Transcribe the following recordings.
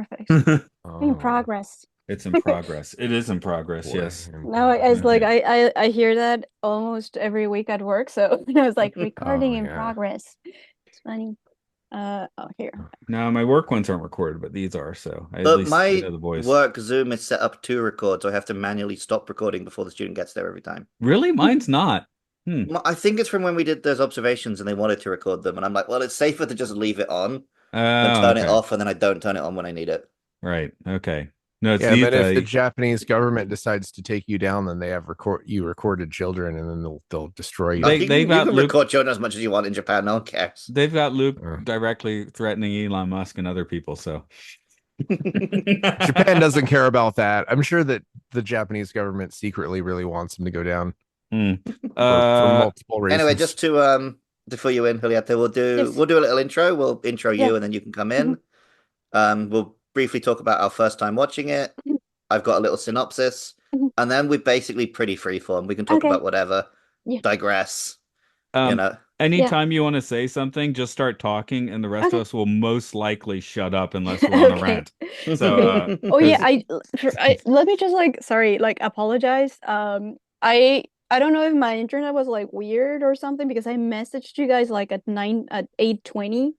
Perfect. In Oh progress. It's in progress. It is in progress, boy, yes. in No, I was like Okay. I hear that almost every week at work. So I was like recording Oh in yeah. progress. It's funny. Oh here. Now my work ones aren't recorded, but these are, so I at But least you know my the voice. work Zoom is set up to record, so I have to manually stop recording before the student gets there every time. Really? Mine's not. Hmm. I think it's from when we did those observations and they wanted to record them, and I'm like, well, it's safer to just leave it on than Oh, turn it okay. off, and then I don't turn it on when I need it. Right. Okay. No, it's Yeah, and these then if the Japanese government decides to take you down, then they have recorded children, and then they'll destroy Oh, you. you they've can you got can Luke record children as much as you want in Japan. No one cares. they've got Luke Uh, directly threatening Elon Musk and other people, so Japan doesn't care about that. I'm sure that the Japanese government secretly really wants him to go down Hmm. for Uh multiple Anyway, reasons. just to fill you in, Julieta, we'll do Yes. we'll do a little intro. We'll intro Yeah. you, and then you can come Mhm. in. We'll briefly talk about our first time watching it. Mhm. I've got a little synopsis, Mhm. and then we're basically pretty freeform. We can talk Okay. about whatever, Yeah. digress, you um know. Yeah. anytime you want to say something, just start talking and the rest of Okay. us will most likely shut up unless we're on a Okay. rant. So Okay. Oh yeah, because I let me just like sorry, like apologize. I don't know if my internet was like weird or something because I messaged you guys like at 8:20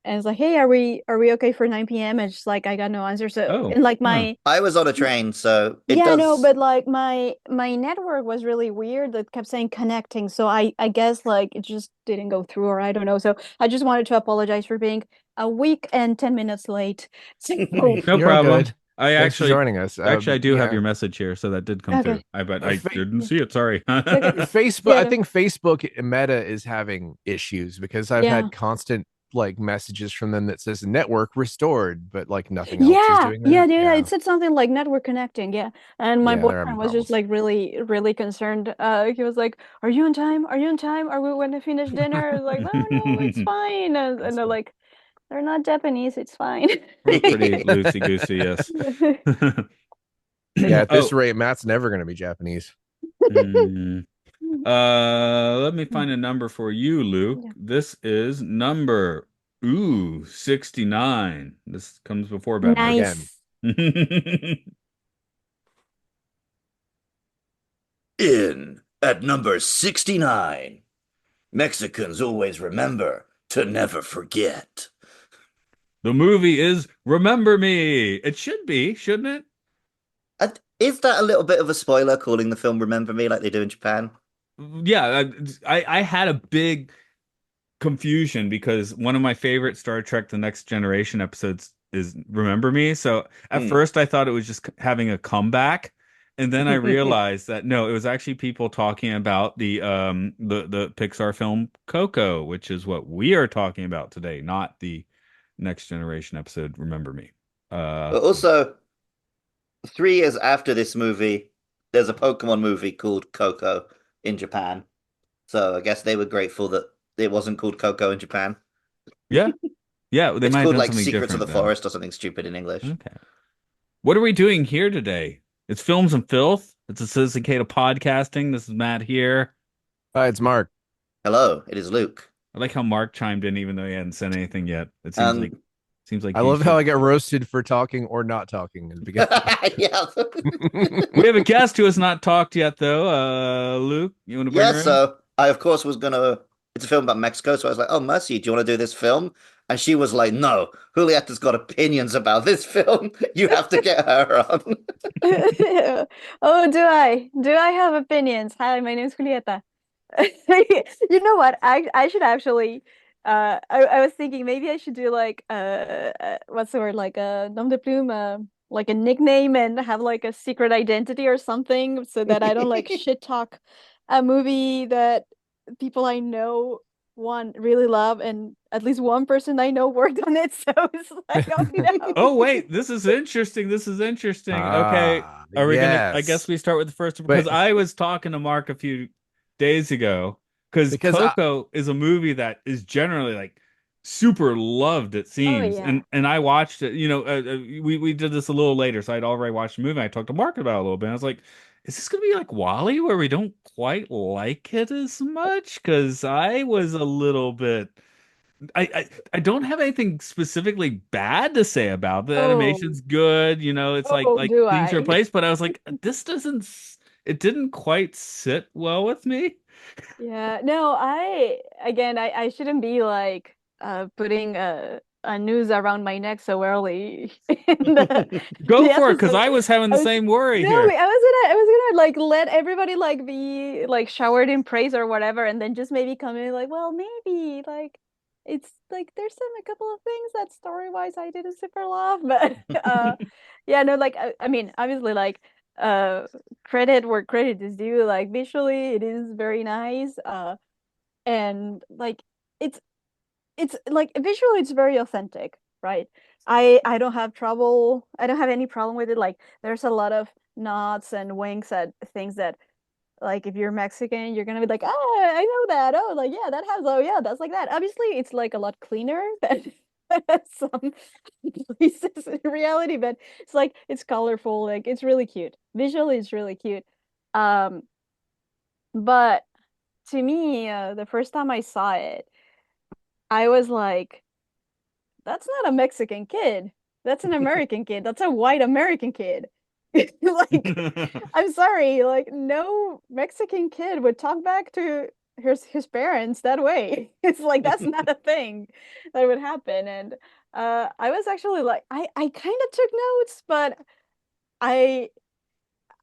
and it's like, "Hey, are we okay for 9 p.m.?" And just like I got no answer. So, oh, and like huh. I was on a train, so it yeah, no, does. but like my network was really weird that kept saying connecting. So I guess like it just didn't go through or I don't know. So I just wanted to apologize for being a week and 10 minutes late. So No You're all problem. good. I Thanks for actually joining us. actually I do have Yeah, your message here, so that did come through. okay. I but uh, I fa- didn't Yeah. see it, sorry. Okay. Facebook. Yeah, I no. think Facebook Meta is having issues because I've Yeah. had constant like messages from them that says network restored, but like nothing else is Yeah, doing yeah, that. yeah, yeah. Yeah, It said something like network connecting, yeah. And my yeah, they're having boyfriend was just problems. like really, really concerned. He was like, "Are you on time? Are you on time? Are we going to finish dinner?" I was like, "No, no, it's fine." And That's they're fine. like, "They're not Japanese, it's fine." We're pretty loosey goosey, yes. Yeah, at this Oh, rate, Matt's never going to be Japanese. mm, let me find a number for you, Luke. Yeah. This is number 69. This comes before Batman. Again, Nice. In at number 69, Mexicans always remember to never forget. The movie is Remember Me. It should be, shouldn't it? Is that a little bit of a spoiler calling the film Remember Me like they do in Japan? Yeah, I had a big confusion because one of my favorite Star Trek The Next Generation episodes is Remember Me. So at Hmm. first I thought it was just having a comeback. And then I realized that no, it was actually people talking about the Pixar film Coco, which is what we are talking about today, not the Next Generation episode Remember Me. But also, 3 years after this movie, there's a Pokemon movie called Coco in Japan. So I guess they were grateful that it wasn't called Coco in Japan. Yeah, yeah, they It's might have called done like something Secrets of different the then. Forest or something stupid in English. Okay. What are we doing here today? It's Films and Filth. It's a Sophisticated Podcasting. This is Matt here. it's Mark. Hello, it is Luke. I like how Mark chimed in even though he hadn't said anything yet. It seems like I he love how should. I get roasted for talking or not talking at the beginning. Yeah. We have a guest who has not talked yet though. Luke, you want to bring Yeah, her in? so I of course was gonna it's a film about Mexico, so I was like, "Oh, Mercy, do you want to do this film?" And she was like, "No, Julieta's got opinions about this film. You have to get her on." Oh, do I? Do I have opinions? Hi, my name is Julieta. You know what? I should actually I was thinking maybe I should do like what's the word like a nom de plume like a nickname and have like a secret identity or something so that I don't like shit talk a movie that people I know one really love and at least one person I know worked on it so it's like oh no. Oh wait, this is interesting. This is interesting. Okay, are we gonna? I guess Yes. we start with the first because But I was talking to Mark a few days ago because because Coco is a movie that is generally like super loved, it Oh seems, yeah. and I watched it. We did this a little later, so I'd already watched the movie. I talked to Mark about it a little bit. I was like, is this gonna be like Wally, where we don't quite like it as much? Because I was a little bit. I don't have anything specifically bad to say about the Oh, animation's good. It's like oh, do things are I? placed, but I was like, this doesn't. It didn't quite sit well with me. Yeah, no, I shouldn't be like putting a noose around my neck so early in Go the for it, because episode. I was having I the was same worry no, here. I was gonna like let everybody like be like showered in praise or whatever, and then just maybe come in like, well, maybe like it's like there's a couple of things that story-wise I didn't super love, but yeah, no, like I mean, obviously like uh credit where credit is due, like visually it is very nice. And like it's it's like visually it's very authentic, right? I don't have any problem with it. Like there's a lot of nods and winks at things that like if you're Mexican, you're gonna be like, oh, I know that. Oh, like yeah, that has, oh yeah, that's like that. Obviously, it's like a lot cleaner than some places in reality, but it's like it's colorful, like it's really cute. Visually, it's really cute. Um, but to me, the first time I saw it, I was like, that's not a Mexican kid. That's an American kid. That's a white American kid. Like, I'm sorry, like no Mexican kid would talk back to his parents that way. It's like that's not a thing that would happen. And I was actually like I kind of took notes, but I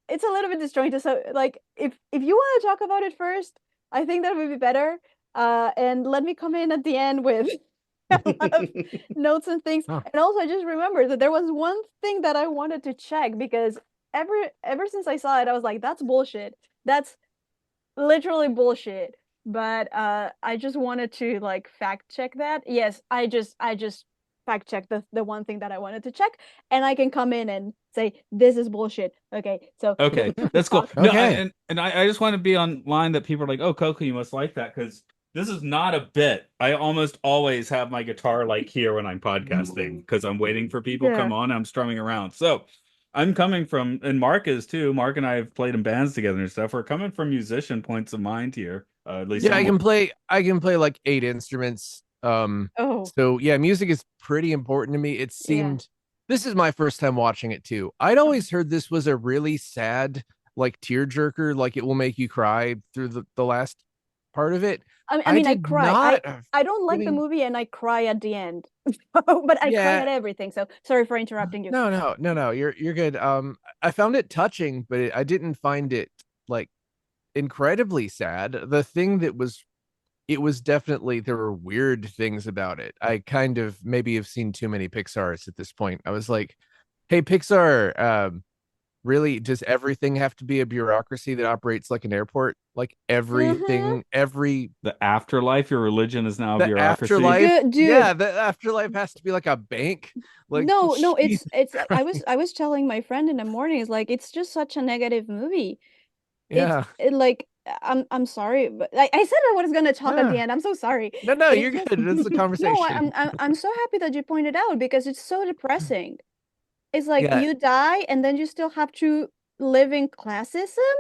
it's a little bit disjointed. So like if you want to talk about it first, I think that would be better. And let me come in at the end with a lot of notes and things. Oh, And also I just remember that there was one thing that I wanted to check because ever since I saw it, I was like, that's bullshit. That's literally bullshit. But I just wanted to like fact check that. Yes, I just fact check the one thing that I wanted to check, and I can come in and say this is bullshit. Okay, so Okay, let's that's cool. talk. No, okay. I just want to be online that people are like, oh, Coco, you must like that because this is not a bit. I almost always have my guitar like here when I'm podcasting because I'm waiting for people to come Yeah. on. I'm strumming around. So I'm coming from, and Mark is too. Mark and I have played in bands together and stuff. We're coming from musician points of mind here. At least Yeah, I'm. I can play like 8 instruments. Oh, So yeah, music is pretty important to me. It yeah. seemed this is my first time watching it too. I'd always heard this was a really sad, like tearjerker, like it will make you cry through the last part of it. I I mean, I did cry. not I don't like the feeling movie, and I cry at the end, but I cry yeah. at everything. So sorry for interrupting you. No, you're good. I found it touching, but I didn't find it like incredibly sad. The thing that was it was definitely there were weird things about it. I kind of maybe have seen too many Pixar's at this point. I was like, hey, Pixar, really, does everything have to be a bureaucracy that operates like an airport? Like Mm-hmm. everything, every The afterlife, your religion is now a the bureaucracy. afterlife, Dude, yeah, the afterlife has to be like a bank. Like, no, Jesus it's Christ. I was telling my friend in the morning, it's like it's just such a negative movie. Yeah, Like I'm sorry, but I said I was gonna talk at the yeah. end. I'm so sorry. No, It's you're just good. It's a no, conversation. I'm so happy that you pointed out because it's so depressing. It's like Yeah. you die and then you still have to live in classism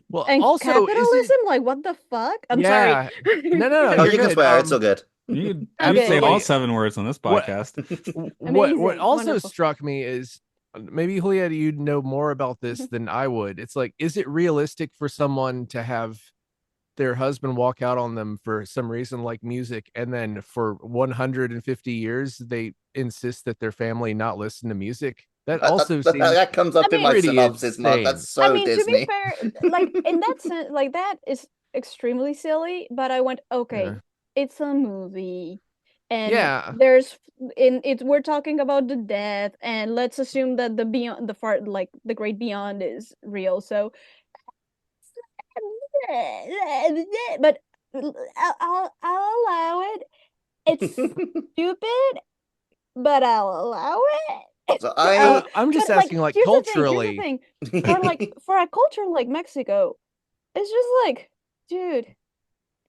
Well, and also, is it? capitalism. Like what the fuck? I'm sorry. Yeah. No, Oh, you're you can good. swear. It's all good. You could say all Okay, Absolutely. 7 words on this What podcast. what amazing, also wonderful. struck me is maybe Julieta, you'd know more about this than I would. It's like, is it realistic for someone to have their husband walk out on them for some reason like music, and then for 150 years they insist that their family not listen to music? That also seems That comes I up in my mean, pretty synopsis, Mark. That's insane. I so mean, to be Disney. fair, like in that sense, like that is extremely silly, but I went, okay, Yeah. it's a movie and Yeah. there's in it we're talking about the death and let's assume that the beyond the far like the great beyond is real. So but I'll allow it. It's stupid, but I'll allow it. So I'm just But like asking, like, here's the culturally, thing. For a culture like Mexico, it's just like, dude,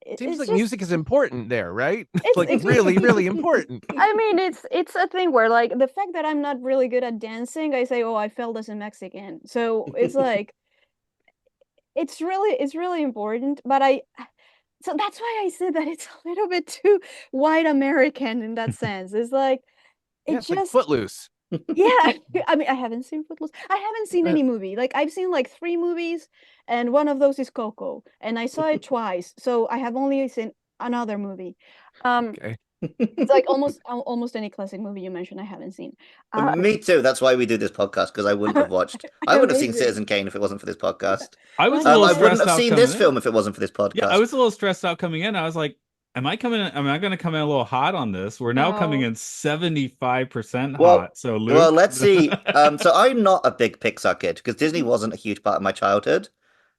seems it's like just music is important there, right? Like it's really, really important. I mean it's a thing where like the fact that I'm not really good at dancing, I say, oh, I felt as a Mexican. So it's like it's really important, but I So that's why I said that it's a little bit too white American in that sense. It's like Yeah, it it's like just Footloose. yeah. I mean, I haven't seen Footloose. I haven't seen Uh, any movie. Like I've seen like 3 movies, and one of those is Coco, and I saw it twice. So I have only seen another movie. Um, okay. it's like almost any classic movie you mentioned I haven't seen. Uh, Me too. That's why we do this podcast, because I wouldn't have watched. I wouldn't have seen amazing. Citizen Kane if it wasn't for this podcast. I was What a is little I it? wouldn't stressed have out seen coming this in. film if it wasn't for this Yeah, I podcast. was a little stressed out coming in. I was like, am I coming in? Am I going to come in a little hot on this? We're now coming Oh. in 75% Well, hot. So, well, Luke. let's see. So I'm not a big Pixar kid because Disney wasn't a huge part of my childhood.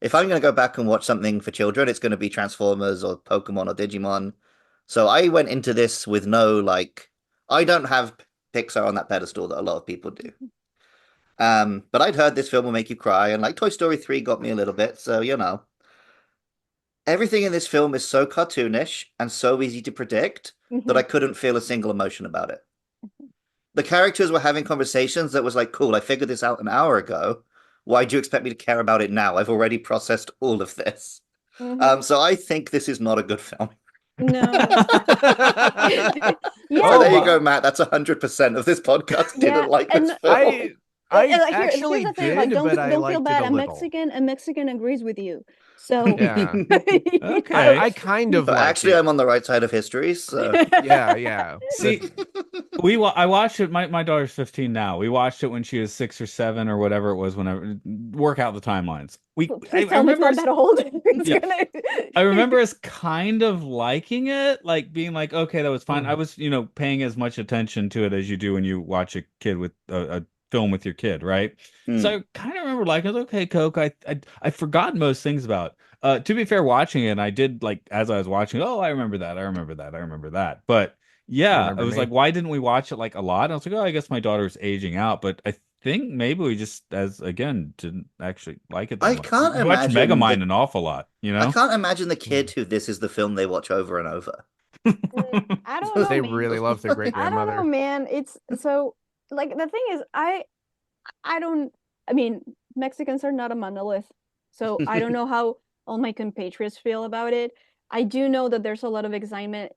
If I'm going to go back and watch something for children, it's going to be Transformers or Pokemon or Digimon. So I went into this with no like, I don't have Pixar on that pedestal that a lot of people do. But I'd heard this film will make you cry, and like Toy Story 3 got me a little bit. So, everything in this film is so cartoonish and so easy to predict that I Mhm. couldn't feel a single emotion about it. The characters were having conversations that was like, cool, I figured this out an hour ago. Why do you expect me to care about it now? I've already processed all of this. Mhm. So I think this is not a good film. No. So Yeah, Oh, there you like go, my. Matt. That's 100% of this podcast yeah, didn't like this and film. I I here's actually the thing, like did, but I don't feel liked it bad. a little. A Mexican agrees with you. So Yeah. you I know, Okay. I kind of But like actually, it. I'm on the right side of history, so. Yeah, yeah. The See, I watched it. My daughter's 15 now. We watched it when she was 6 or 7 or whatever it was. Whenever work out the timelines. please I tell me it's remember not us. that old. It's Yeah, gonna I remember us kind of liking it, like being like, okay, that was fine. I was, paying as much attention to it as you do when you watch a kid with a film with your kid, right? So Hmm. I kind of remember liking it. Okay, Coke. I forgot most things about. To be fair, watching it, I did like as I was watching. Oh, I remember that. I remember that. I remember that. But you yeah, I remember was like, me? why didn't we watch it like a lot? And I was like, oh, I guess my daughter's aging out. But I think maybe we just, as again, didn't actually like it that I much. can't We watched imagine Megamind the an awful lot, you I know? can't imagine the kid who this is the film they watch over and over. I don't know, They man. really love their great I don't know, grandmother. man. It's so like the thing is I don't I mean, Mexicans are not a monolith. So I don't know how all my compatriots feel about it. I do know that there's a lot of excitement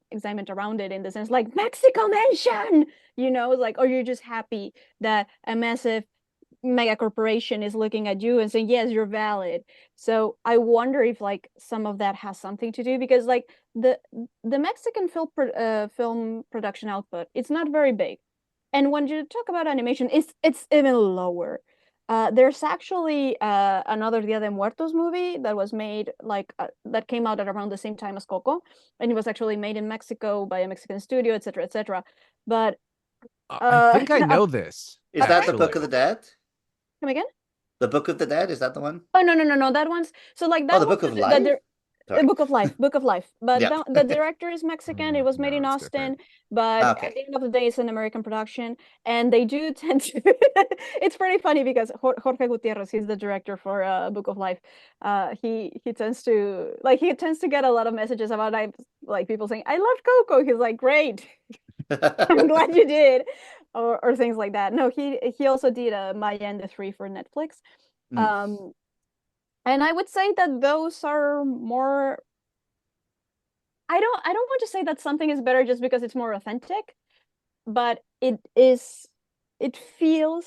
around it in the sense like Mexico mention, like or you're just happy that a massive mega corporation is looking at you and saying, yes, you're valid. So I wonder if like some of that has something to do because like the Mexican film production output, it's not very big. And when you talk about animation, it's even lower. There's actually another Dia de Muertos movie that was made that came out at around the same time as Coco, and it was actually made in Mexico by a Mexican studio, etc., etc. But I uh, think I know this, Is that the Book actually. of the Dead? come again? The Book of the Dead, is that the one? Oh, no, no, no, no. That one's so like Oh, that the one Book of that Life? Sorry. Book of Life, Book of Life. But Yep. the director is Mexican. It was made No, in it's Austin, different. but at Okay. the end of the day, it's an American production, and they do tend to. It's pretty funny because Jorge Gutierrez, he's the director for Book of Life. He tends to get a lot of messages about like people saying, "I loved Coco." He's like, "Great, I'm glad you did," or things like that. No, he also did Maya and the Three for Netflix. Hmm. Um, and I would say that those are more I don't want to say that something is better just because it's more authentic, but it feels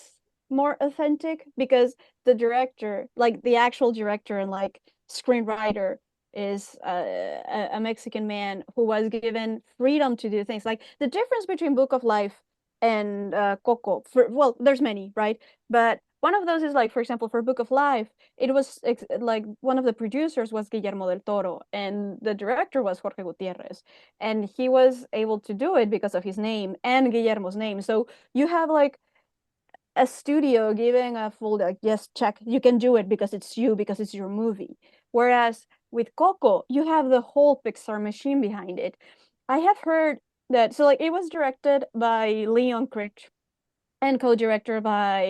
more authentic because the director, like the actual director and like screenwriter is a Mexican man who was given freedom to do things. Like the difference between Book of Life and Coco, well, there's many, right? But one of those is like, for example, for Book of Life, it was like one of the producers was Guillermo del Toro, and the director was Jorge Gutierrez, and he was able to do it because of his name and Guillermo's name. So you have like a studio giving a full like, yes, check, you can do it because it's you, because it's your movie. Whereas with Coco, you have the whole Pixar machine behind it. I have heard that so like it was directed by Leon Critch and co-director by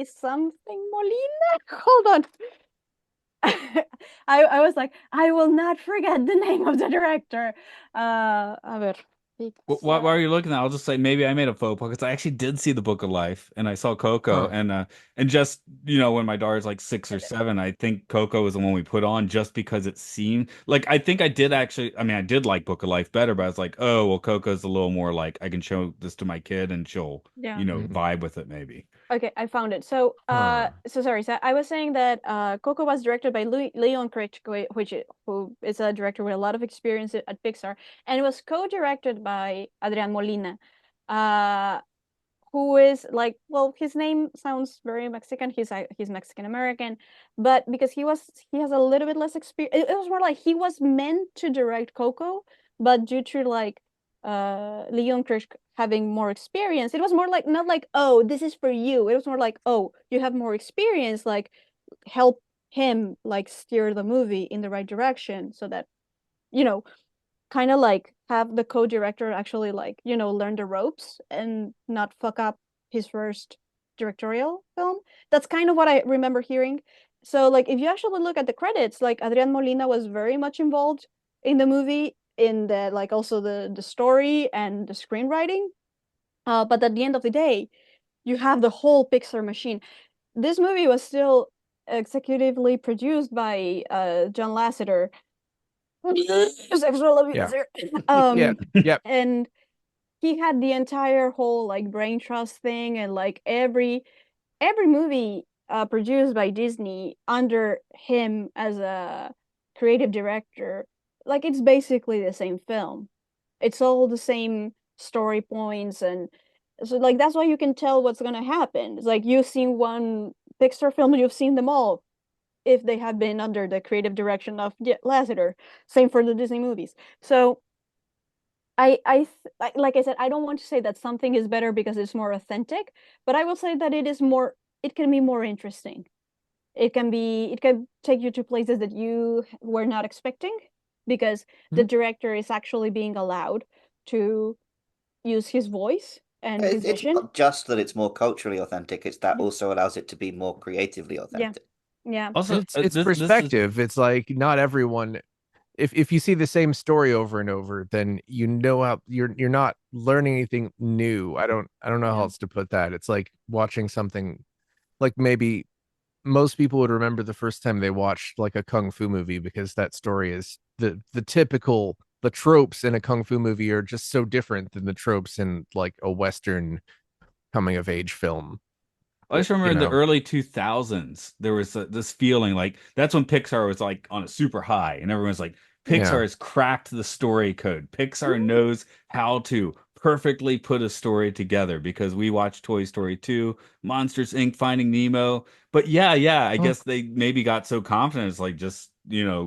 something Molina. Hold on. I was like, I will not forget the name of the director. A ver. Why are Pixar. you looking at that? I'll just say maybe I made a faux pas because I actually did see the Book of Life and I saw Coco Huh. and just when my daughter's like 6 or 7, I think Coco was the one we put on just because it seemed like I think I did actually. I mean, I did like Book of Life better, but I was like, oh well, Coco's a little more like I can show this to my kid and she'll Yeah. Mhm. vibe with it maybe. Okay, I found it. So, Huh. so sorry. So I was saying that Coco was directed by Leon Cricht, who is a director with a lot of experience at Pixar, and it was co-directed by Adrian Molina, uh, who is like, well, his name sounds very Mexican. He's Mexican American, but because he has a little bit less experience. It was more like he was meant to direct Coco, but due to like Leon Krish having more experience, it was more like not like, oh, this is for you. It was more like, oh, you have more experience, like help him like steer the movie in the right direction so that you know kind of like have the co-director actually like learn the ropes and not fuck up his first directorial film. That's kind of what I remember hearing. So like if you actually look at the credits, like Adrian Molina was very much involved in the movie, in the like also the story and the screenwriting, but at the end of the day you have the whole Pixar machine. This movie was still executively produced by John Lasseter. Sexual Yeah. abuser. Yeah. Yep. And he had the entire whole like brain trust thing, and like every movie produced by Disney under him as a creative director, like it's basically the same film. It's all the same story points, and so like that's why you can tell what's gonna happen. It's like you've seen one Pixar film, you've seen them all if they have been under the creative direction of Lasseter. Same for the Disney movies. So like I said, I don't want to say that something is better because it's more authentic, but I will say that it can be more interesting. It can take you to places that you were not expecting because the Mhm. director is actually being allowed to use his voice and his It's vision. not just that it's more culturally authentic, it's that Yeah. also allows it to be more creatively Yeah. authentic. Yeah. And Also, it's this is perspective. It's like not everyone. If you see the same story over and over, then you know how you're not learning anything new. I don't know how Yeah. else to put that. It's like watching something like maybe most people would remember the first time they watched like a kung fu movie because that story is the tropes in a kung fu movie are just so different than the tropes in like a Western coming of age film. I just You remember in the know, early 2000s, there was this feeling like that's when Pixar was like on a super high, and everyone's like, yeah. Pixar has cracked the story code. Pixar knows how to perfectly put a story together because we watched Toy Story 2, Monsters Inc., Finding Nemo. But yeah, I Well, guess they maybe got so confident, it's like just,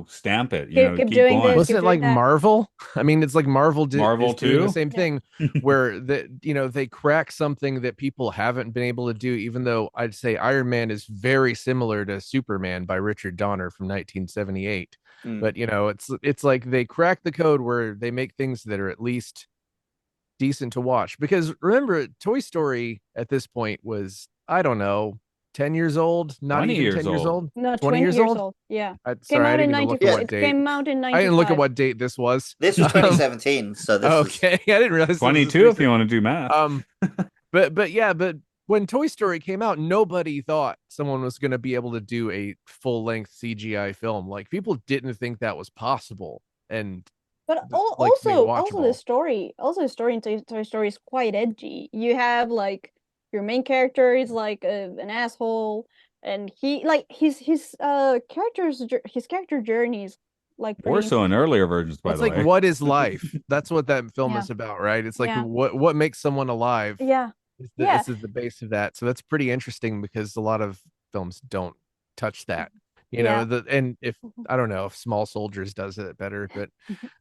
stamp it, Keep keep doing this, going. keep wasn't it doing like that. Marvel? I mean, it's like Marvel Marvel is doing the 2? same Yeah. thing where they crack something that people haven't been able to do, even though I'd say Iron Man is very similar to Superman by Richard Donner from 1978. Mm. But it's like they crack the code where they make things that are at least decent to watch. Because remember, Toy Story at this point was, I don't know, 10 years old, not 20 even years 10 years old. old, No, 20 20 years years old. old. Yeah. Came Sorry, I out didn't in even look at 94. what It date. came out in I didn't look at 95. what date this was. This was Um, 2017, so this was okay, I didn't realize this was this 22 if you recent. want to do math. But when Toy Story came out, nobody thought someone was going to be able to do a full-length CGI film. Like people didn't think that was possible, and But like made watchable. also the story in Toy Story is quite edgy. You have like your main character is like an asshole, and he like his character journey is like More pretty so in interesting. earlier versions, Well, by it's the like way. what is life? That's what that film Yeah, is about, right? It's like yeah, what makes someone alive yeah, is the yeah. this is the base of that. So that's pretty interesting because a lot of films don't touch that. Yeah. And if I don't know if Small Soldiers does it better, but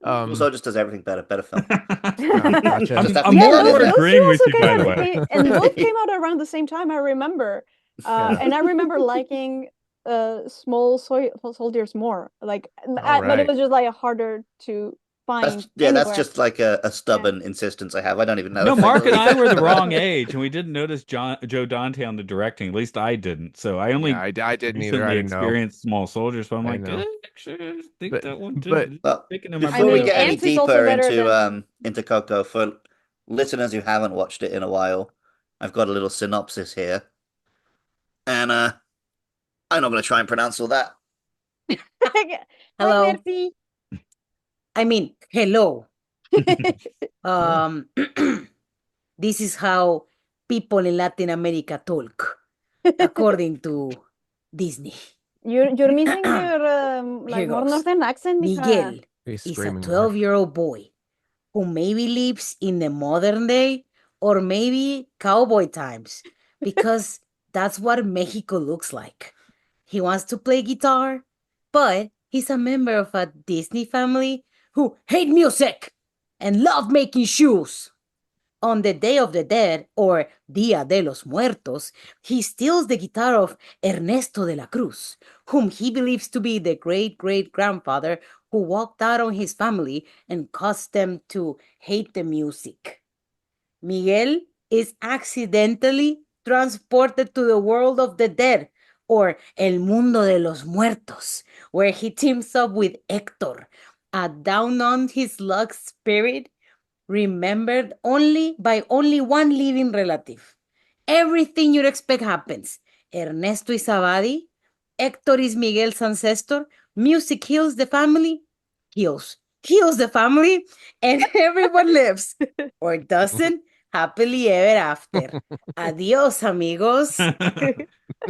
also just does everything better. Better film. gotcha. Just have to I'm Yeah, get more and that more in there. those two agreeing with also you, came by out, the way. and both came out around the same time. I remember, Yeah. and I remember liking Small Soldiers more. Like, All but it right. was just like harder to. find That's anywhere. just like a stubborn insistence I have. I don't even know No, if I Mark and believe I were the it. wrong age, and we didn't notice Joe Dante on the directing. At least I didn't. So I Yeah, only I didn't either. I recently didn't know. experienced Small Soldiers. So I'm I like, didn't know. actually, I think But that one but too. Well, Thinking in my I before we mean, brain. get any Ants is also deeper better than. into Coco, for listeners who haven't watched it in a while, I've got a little synopsis here, and I'm not going to try and pronounce all that. Hi, Hello. Mercy. I mean, hello. Um, this is how people in Latin America talk, according to Disney. You're missing your Here like more goes. northern accent, mija. Miguel he's is a screaming more. 12-year-old boy who maybe lives in the modern day or maybe cowboy times because that's what Mexico looks like. He wants to play guitar, but he's a member of a Disney family who hate music and love making shoes. On the Day of the Dead, or Dia de los Muertos, he steals the guitar of Ernesto de la Cruz, whom he believes to be the great great grandfather who walked out on his family and caused them to hate the music. Miguel is accidentally transported to the world of the dead, or El Mundo de los Muertos, where he teams up with Hector, a down on his luck spirit remembered only by only one living relative. Everything you'd expect happens. Ernesto is a body, Hector is Miguel's ancestor, music heals the family, heals the family, and everyone lives, or doesn't, happily ever after. Adios, amigos.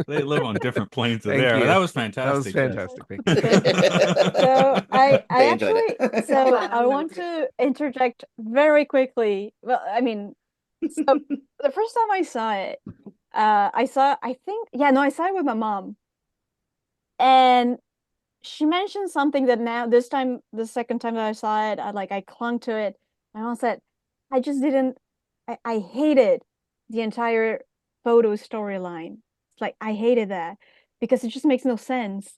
They live on different planes of Thank there. you. That was That was fantastic. fantastic. Thank you. Thank you. So I Enjoyed actually it. I want to interject very quickly. Well, I mean, so the first time I saw it, I think yeah, no, I saw it with my mom. And she mentioned something that now this time, the second time that I saw it, I clung to it. My mom said, I just didn't I hated the entire photo storyline. It's like I hated that because it just makes no sense.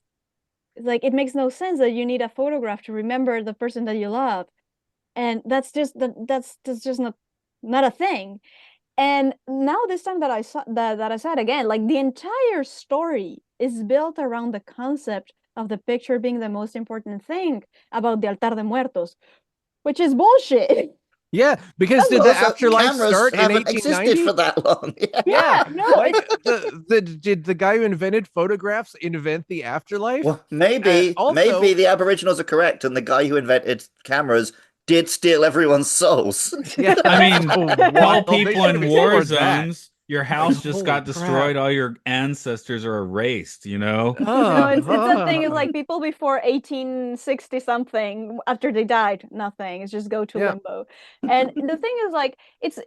It's like it makes no sense that you need a photograph to remember the person that you love. And that's just not a thing. And now this time that I saw it again, like the entire story is built around the concept of the picture being the most important thing about the altar de muertos, which is bullshit. Yeah, because did the Also, afterlife cameras start in haven't existed 1890? for that long. Yeah, Yeah, no, like did the guy who invented photographs invent the afterlife? Well, maybe Also, the Aboriginals are correct, and the guy who invented cameras did steal everyone's souls. yeah, I mean, so tell wild. They people should in have war explored that. zones, your Like, house just holy got crap. destroyed, all your ancestors are erased, you know? no, it's a thing. It's Uh, like people before 1860 something, after they died, nothing. It's just go to yeah. limbo. And the thing is like it's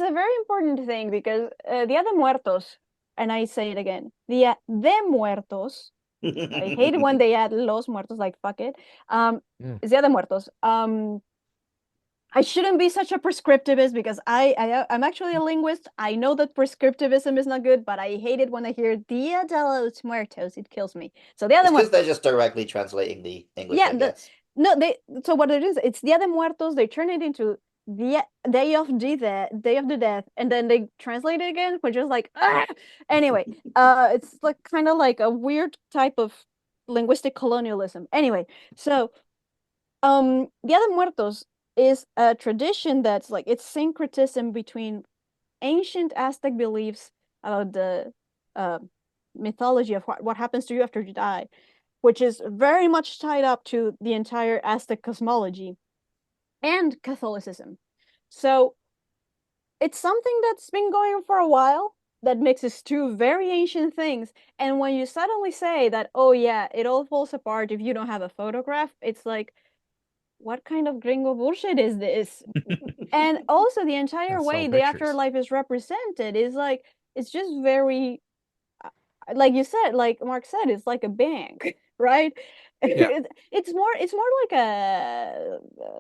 a very important thing because Dia de Muertos, and I say it again, Dia de Muertos. I hate it when they add Los Muertos, like fuck it. Yeah. It's Dia de Muertos. I shouldn't be such a prescriptivist because I'm actually a linguist. I know that prescriptivism is not good, but I hate it when I hear Dia de los Muertos. It kills me. So Dia de It's because they're Muertos. just directly translating the English, Yeah, I guess. no, they so what it is, it's Dia de Muertos. They turn it into Day of the Dead, Day of the Death, and then they translate it again, which is like ah! Anyway, it's like kind of like a weird type of linguistic colonialism. Anyway, so Dia de Muertos is a tradition that's like it's syncretism between ancient Aztec beliefs about the uh, mythology of what happens to you after you die, which is very much tied up to the entire Aztec cosmology and Catholicism. So it's something that's been going for a while that mixes two very ancient things. And when you suddenly say that, oh yeah, it all falls apart if you don't have a photograph, it's like, what kind of gringo bullshit is this? And also the entire And sell way the pictures. afterlife is represented is like it's just very like you said, like Mark said, it's like a bank, right? Yeah. It's more like a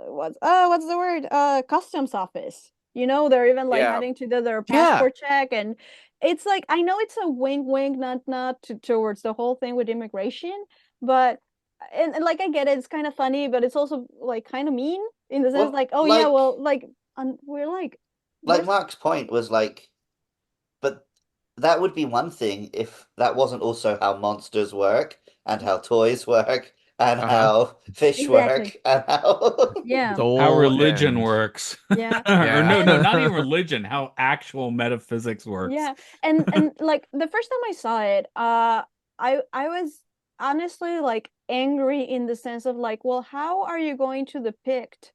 what's the word? Customs office. You know, they're even like Yeah. having to do their Yeah. passport check, and it's like I know it's a wink, wink, not towards the whole thing with immigration, but and like I get it, it's kind of funny, but it's also like kind of mean in the sense Well, like, oh yeah, well, like we're like like there's Mark's point was like, but that would be one thing if that wasn't also how monsters work and how toys work and Uh-huh. how fish exactly. work and how Yeah. How Soul religion and works. Yeah. Or yeah. no, And no, not even religion, how actual metaphysics works. yeah. And like the first time I saw it, I was honestly like angry in the sense of like, well, how are you going to depict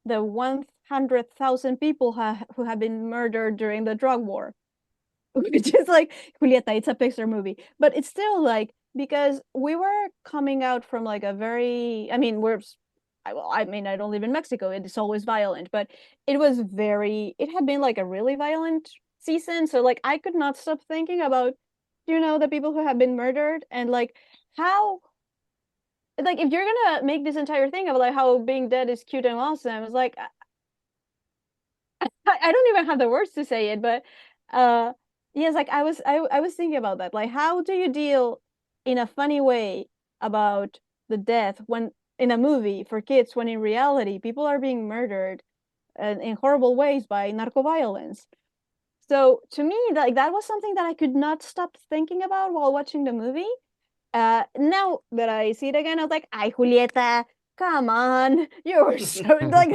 the 100,000 people who have been murdered during the drug war? Which is like, Julieta, it's a Pixar movie, but it's still like, because we were coming out from like a very, I mean, well, I mean, I don't live in Mexico. It is always violent, but it had been like a really violent season. So like, I could not stop thinking about, the people who have been murdered and like how, like, if you're gonna make this entire thing about like how being dead is cute and awesome, it's like, I don't even have the words to say it, but uh yes, like I was thinking about that. Like how do you deal in a funny way about the death when in a movie for kids when in reality people are being murdered in horrible ways by narco violence. So to me, like that was something that I could not stop thinking about while watching the movie. Now that I see it again, I was like, "Ay, Julieta, come on, you were so like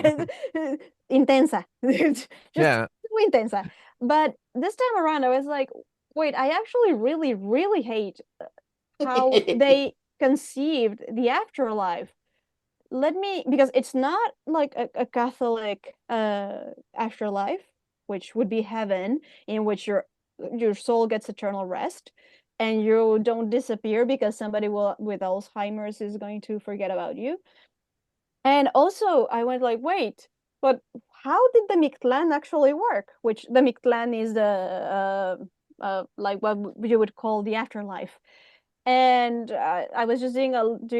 intensa, just Yeah. too intensa." But this time around, I was like, "Wait, I actually really, really hate how they conceived the afterlife. Let me, because it's not like a Catholic afterlife, which would be heaven, in which your soul gets eternal rest and you don't disappear because somebody will with Alzheimer's is going to forget about you. And also I went like, wait, but how did the Mictlan actually work? Which the Mictlan is the like what you would call the afterlife. And I was just doing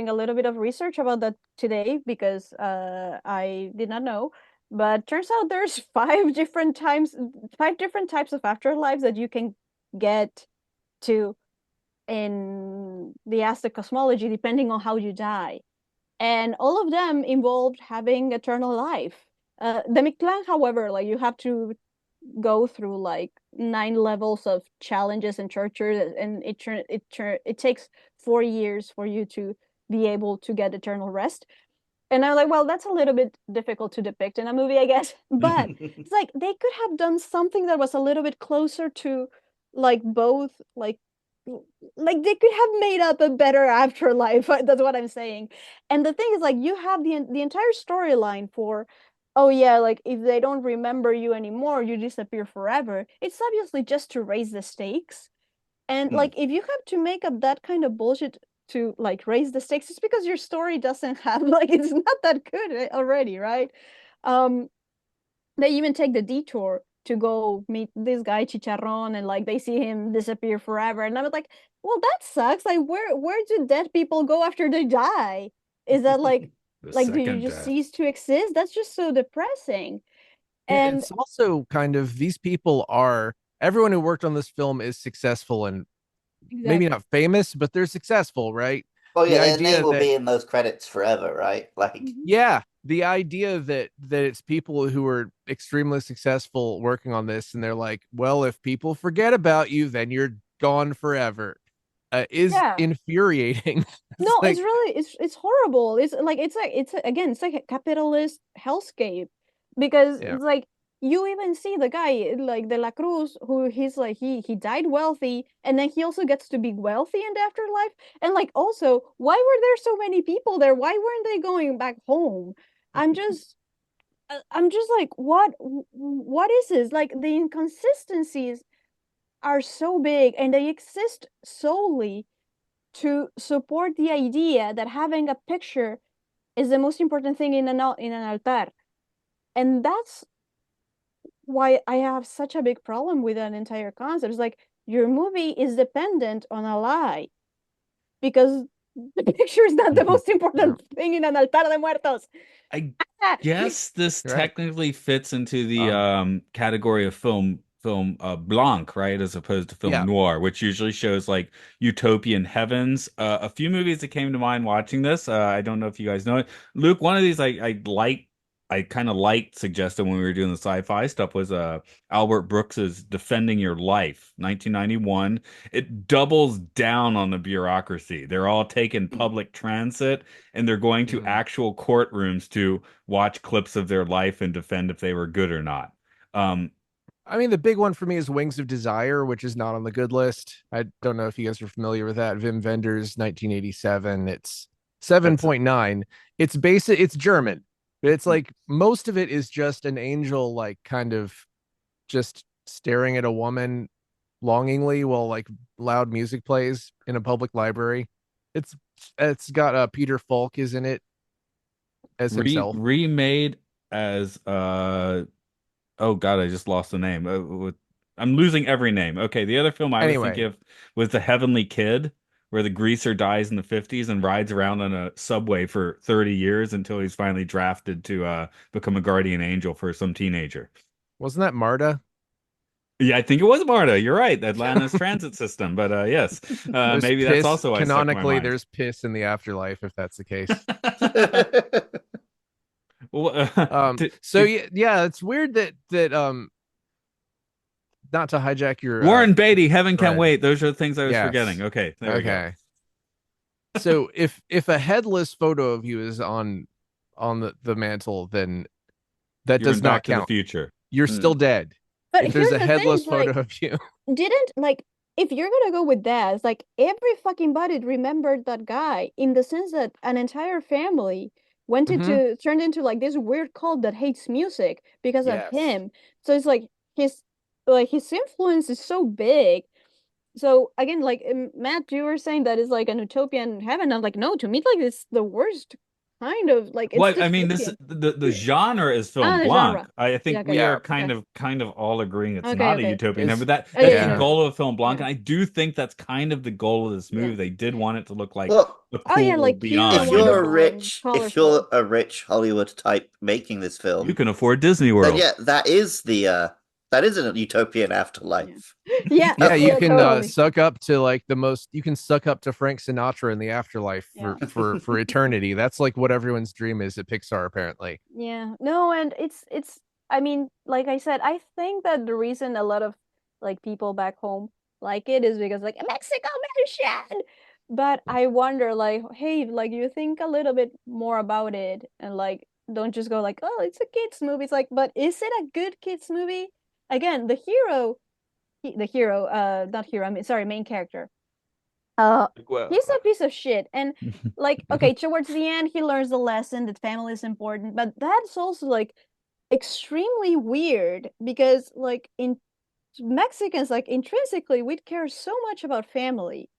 a little bit of research about that today because I did not know. But turns out there's five different types of afterlives that you can get to in the Aztec cosmology, depending on how you die. And all of them involved having eternal life. The Mictlan, however, like you have to go through like 9 levels of challenges and torture, and it takes 4 years for you to be able to get eternal rest. And I'm like, well, that's a little bit difficult to depict in a movie, I guess. But it's like they could have done something that was a little bit closer to like both like they could have made up a better afterlife. That's what I'm saying. And the thing is like you have the entire storyline for, oh yeah, like if they don't remember you anymore, you disappear forever. It's obviously just to raise the stakes. And Hmm. like if you have to make up that kind of bullshit to like raise the stakes, it's because your story doesn't have like it's not that good already, right? Um, they even take the detour to go meet this guy Chicharron and like they see him disappear forever. And I was like, well, that sucks. Like where do dead people go after they die? Is that The like do you second just death. cease to exist? That's just so depressing. Yeah, And it's also kind of these people are everyone who worked on this film is successful and maybe exactly. not famous, but they're successful, right? Well, The yeah, their name idea will that be in those credits forever, right? Like, Mhm. yeah, the idea that it's people who are extremely successful working on this and they're like, well, if people forget about you, then you're gone forever. Is Yeah. infuriating. It's No, it's like, really it's horrible. Again, it's like a capitalist hellscape because yeah. it's like you even see the guy like De La Cruz who he's like he died wealthy and then he also gets to be wealthy in the afterlife. And like also, why were there so many people there? Why weren't they going back home? I'm just I'm just like what is this? Like the inconsistencies are so big and they exist solely to support the idea that having a picture is the most important thing in an altar. And that's why I have such a big problem with that entire concept. It's like your movie is dependent on a lie because the picture is not the most Yeah. important thing in an altar de muertos. I Ah, guess this Right. technically fits into the Um category of film film Blanc, right, as opposed to film Yeah. noir, which usually shows like utopian heavens. A few movies that came to mind watching this. I don't know if you guys know it. Luke, one of these I kind of liked suggested when we were doing the sci-fi stuff was Albert Brooks's Defending Your Life, 1991. It doubles down on the bureaucracy. They're all taking public transit and they're going to Mhm. actual courtrooms to watch clips of their life and defend if they were good or not. Um, I mean, the big one for me is Wings of Desire, which is not on the good list. I don't know if you guys are familiar with that. Wim Wenders, 1987. It's that's 7.9. It's basic, it's German. But it's like most of it is just an angel, like kind of just staring at a woman longingly while like loud music plays in a public library. It's it's got Peter Falk is in it as himself. remade as oh God, I just lost the name. I'm losing every name. Okay, the other film I was thinking Anyway, of was The Heavenly Kid, where the greaser dies in the 50s and rides around on a subway for 30 years until he's finally drafted to become a guardian angel for some teenager. wasn't that Marta? Yeah, I think it was Marta. You're right, Atlanta's transit system. But yes, There's maybe that's piss. also why it stuck in my Canonically, mind. there's piss in the afterlife if that's the case. Well, So yeah, yeah, it's weird that not to hijack your Warren Beatty, Heaven Can thread. Wait. Those are the things I was forgetting. Yes. Okay, there we go. Okay. So if a headless photo of you is on the mantle, then that You're does in not Back to the count. Future. You're Hmm. still dead. But If there's here's a the thing, headless it's like, photo of you, didn't like if you're gonna go with that, it's like every fucking body remembered that guy in the sense that an entire family went hmm into turned into like this weird cult that hates music because of yes. him. So it's his his influence is so big. So again, like Matt, you were saying that is like an utopian heaven. I'm like, no, to me, like it's the worst kind of like it's Well, I mean, this dystopian. the genre is Ah, film the blanc. genre. I Yeah, think okay. we are Yeah. kind of all agreeing it's Okay, not a okay. utopian. It's But that's Yeah, the yeah. yeah. goal of film blanc, Yeah. and I do think that's kind of the goal of this movie. Yeah. They did want it to look like Well, a Oh yeah, cool like pure and if beyond, you you're know. a wonderful and rich, if you're colorful. a rich Hollywood type making this You film, can afford Disney then World. yeah, that is a utopian Yeah. afterlife. Yeah, Yeah, you yeah, can totally. suck up to like the most you can suck up to Frank Sinatra in the afterlife Yeah. for eternity. That's like what everyone's dream is at Pixar apparently. Yeah. No, and it's I mean, like I said, I think that the reason a lot of like people back home like it is because like Mexico Mission. But I wonder like, hey, like you think a little bit more about it and like don't just go like, oh, it's a kids movie. It's like, but is it a good kids movie? Again, the hero, not hero, I mean sorry, main character. Uh, Well, he's a piece of shit. And like, okay, towards the end, he learns the lesson that family is important, but that's also like extremely weird because like in Mexicans, like intrinsically, we care so much about family.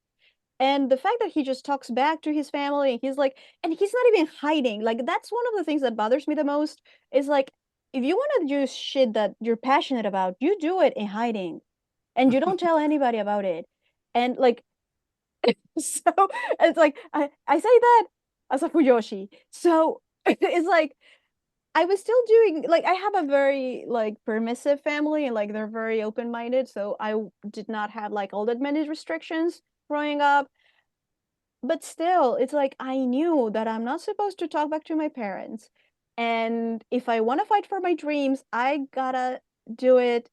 And the fact that he just talks back to his family and he's like, and he's not even hiding. Like, that's one of the things that bothers me the most is like, if you want to do shit that you're passionate about, you do it in hiding and you don't tell anybody about it. And like, so it's like I say that as a Fuyoshi. So it's like I was still doing like I have a very like permissive family and like they're very open-minded. So did not have like all that many restrictions growing up. But still, it's like I knew that I'm not supposed to talk back to my parents. And if I want to fight for my dreams, I gotta do it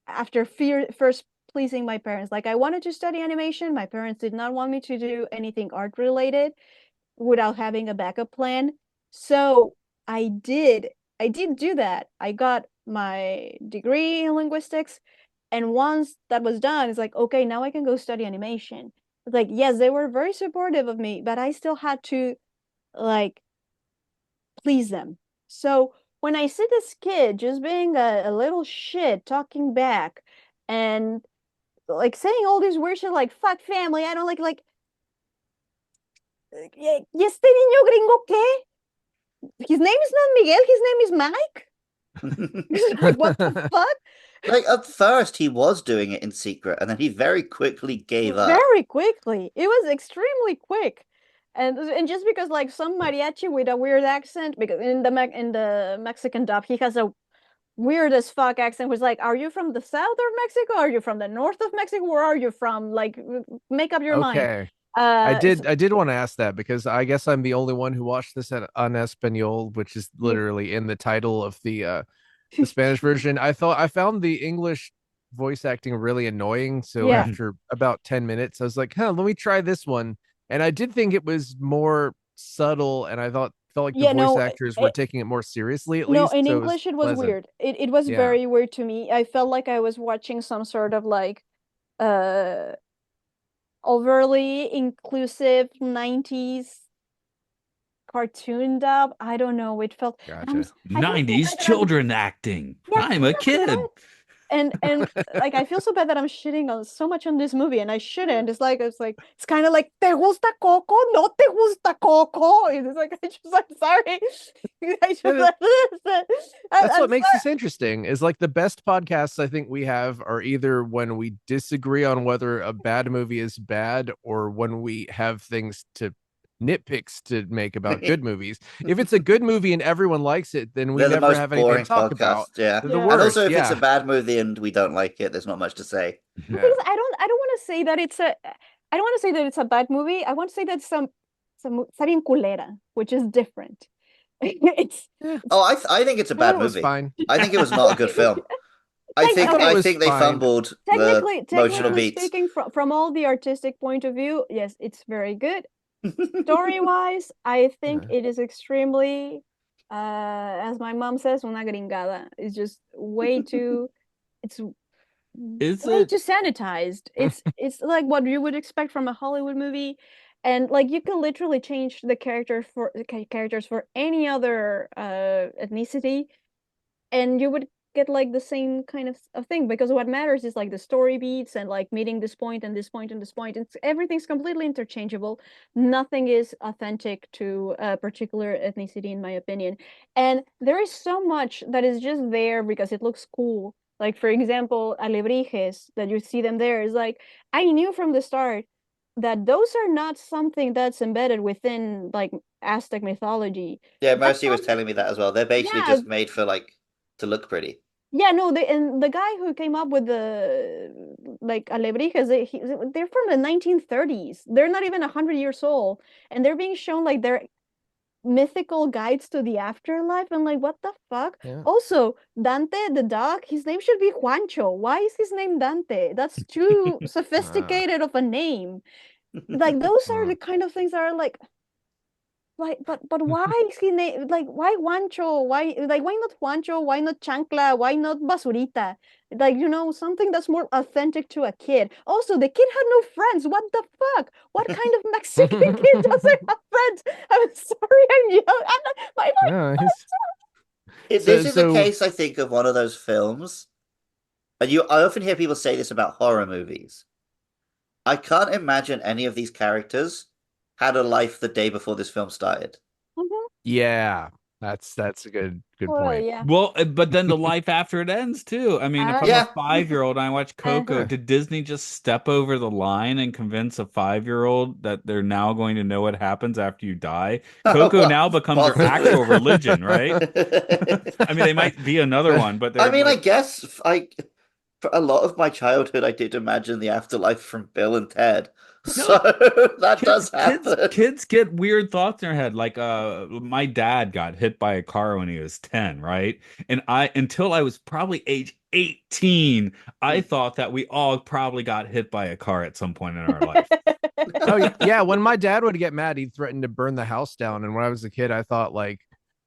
after first pleasing my parents. Like I wanted to study animation. My parents did not want me to do anything art related without having a backup plan. So I did do that. I got my degree in linguistics. And once that was done, it's like, okay, now I can go study animation. It's like, yes, they were very supportive of me, but I still had to like please them. So when I see this kid just being a little shit, talking back, and like saying all this weird shit like fuck family, I don't like ¿y este niño gringo qué? His name is not Miguel, his name is Mike. Like what the fuck? Like at first he was doing it in secret, and then he very quickly gave up. Very quickly. It was extremely quick. And just because like some mariachi with a weird accent, because in the Mexican dub he has a weird as fuck accent was like, are you from the south of Mexico? Are you from the north of Mexico? Where are you from? Like, make up your mind. Okay. I So, did want to ask that because I guess I'm the only one who watched this on Espanol, which is yeah. literally in the title of the Spanish version. I found the English voice acting really annoying. So Yeah. after about 10 minutes, I was like, huh, let me try this one. And I did think it was more subtle, and I felt like the Yeah, voice no, actors were taking it more seriously at no, least. in So it was English it was pleasant. weird. It was Yeah. very weird to me. I felt like I was watching some sort of like uh overly inclusive 90s cartoon dub. I don't know. It felt Gotcha. I feel so 90s bad that I'm children acting. yeah, I'm a you know kid. what? And like I feel so bad that I'm shitting on so much on this movie and I shouldn't. It's kind of like te gusta Coco? No te gusta Coco. It's like I just like sorry. I just Yeah, that's I'm what makes sorry. this interesting is like the best podcasts I think we have are either when we disagree on whether a bad movie is bad or when we have things to nitpicks to make about good movies. If it's a good movie and everyone likes it, then we They're the never most have anything to boring talk about. podcast, yeah. They're the Yeah. And also, worst. if it's a Yeah. bad movie and we don't like it, there's not much to say. Yeah. Because I don't want to say that it's a I don't want to say that it's a bad movie. I want to say that está bien culera, which is different. It's Yeah. it's Oh, I think it's a I thought bad it was movie. fine. I think it was not a good film. I thought it okay. I was think they fine. fumbled the emotional Technically beats. speaking, from all the artistic point of view, yes, it's very good. Story-wise, I think Yeah. it is extremely, as my mom says, una gringada. It's just it's Is way it? too sanitized. It's like what you would expect from a Hollywood movie, and like you can literally change the characters for any other ethnicity, and you would get like the same kind of thing because what matters is like the story beats and like meeting this point and this point and this point. Everything's completely interchangeable. Nothing is authentic to a particular ethnicity, in my opinion. And there is so much that is just there because it looks cool. Like for example, alebrijes that you see them there is like I knew from the start that those are not something that's embedded within like Aztec mythology. Yeah, That's Mercy was something, telling me that as well. They're basically yeah, just made for like to look pretty. yeah, no, and the guy who came up with the like alebrijes, they're from the 1930s. They're not even 100 years old, and they're being shown like they're mythical guides to the afterlife. And like, what the fuck? Yeah. Also, Dante the dog, his name should be Juancho. Why is his name Dante? That's too sophisticated of a name. Like, those are Mm. the kind of things that are like, but why is he name like why Juancho? Why not Juancho? Why not Chancla? Why not Basurita? Like, something that's more authentic to a kid. Also, the kid had no friends. What the fuck? What kind of Mexican kid doesn't have friends? I'm sorry, I'm young. My Nice. This So is a so case, I think, of one of those films, and I often hear people say this about horror movies. I can't imagine any of these characters had a life the day before this film started. Mhm. yeah, that's a good Well, point. yeah. Well, but then the life after it ends too. I mean, if I'm a Uh, Yeah, 5-year-old and I watch Coco, Yeah. did Disney just step over the line and convince a 5-year-old that they're now going to know what happens after you die? Coco well, now becomes your possibly. actual religion, right? I mean, they might be another one, but I they're mean, I like, guess for a lot of my childhood, I did imagine the afterlife from Bill and Ted. So no, that kids, does kids, happen. kids get weird thoughts in their head. Like, my dad got hit by a car when he was 10, right? And until I was probably age 18, I thought that we all probably got hit by a car at some point in our life. Oh yeah, when my dad would get mad, he'd threaten to burn the house down. And when I was a kid, I thought like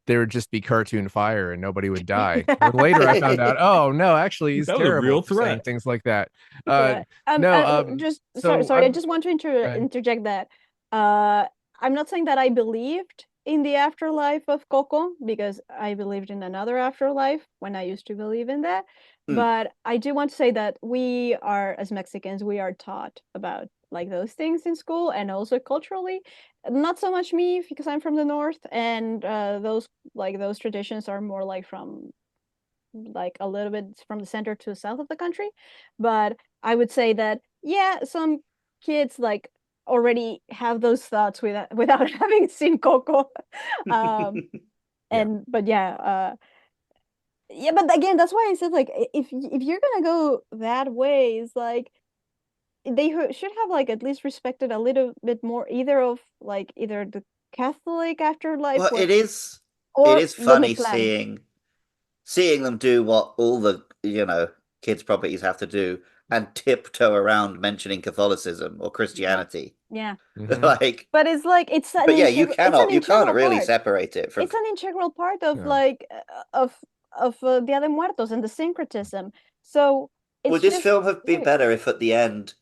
there would just be cartoon fire and nobody would die. But later I found out, oh no, actually he's That was a terrible real for saying threat. things like that. Uh Yeah. no, Just so sorry. I I'm just want to good. interject that. Uh, I'm not saying that I believed in the afterlife of Coco because I believed in another afterlife when I used to believe in that. Hmm. But I do want to say that we are, as Mexicans, we are taught about like those things in school and also culturally. Not so much me because I'm from the north, and those traditions are more like from like a little bit from the center to the south of the country. But I would say that, yeah, some kids like already have those thoughts without having seen Coco. Um, Yeah. but yeah, Yeah, but again, that's why I said like if you're gonna go that way, it's like they should have like at least respected a little bit more either the Catholic afterlife Well, or it is the funny Mictlan. seeing them do what all the kids properties have to do and tiptoe around mentioning Catholicism or Yeah, Christianity. yeah. Mhm. Like, But it's like but yeah, it's an you can't integral really part. separate it from. It's an integral part of No. Dia de Muertos and the syncretism. So Would it's this just film have been weird. better if at the end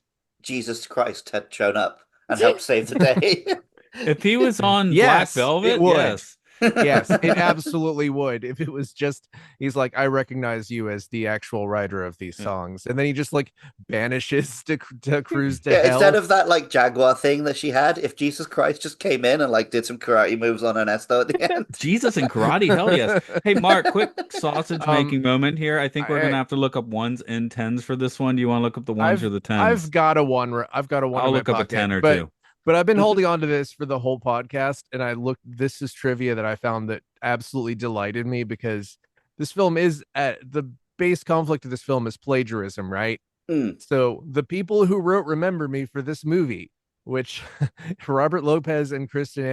Jesus Christ had shown up and helped save the day? If he was on Black Yes, it Velvet, would. yes. Yes, it absolutely would. If it was just, he's like, I recognize you as the actual writer of these Yeah. songs, and then he just like banishes to cruise to Yeah, instead hell. of that like Jaguar thing that she had, if Jesus Christ just came in and like did some karate moves on Ernesto at the end. Jesus and karate, hell yes. Hey, Mark, quick sausage making moment here. I think we're gonna have to look up ones and tens for this one. Do you want to look up the ones or the tens? I've got a one. I've got a one I'll in my look up a pocket, 10 or but 2. but I've been holding on to this for the whole podcast, and I looked. This is trivia that I found that absolutely delighted me because this film is at the base conflict of this film is plagiarism, right? Mm. So the people who wrote "Remember Me" for this movie, which Robert Lopez and Kristen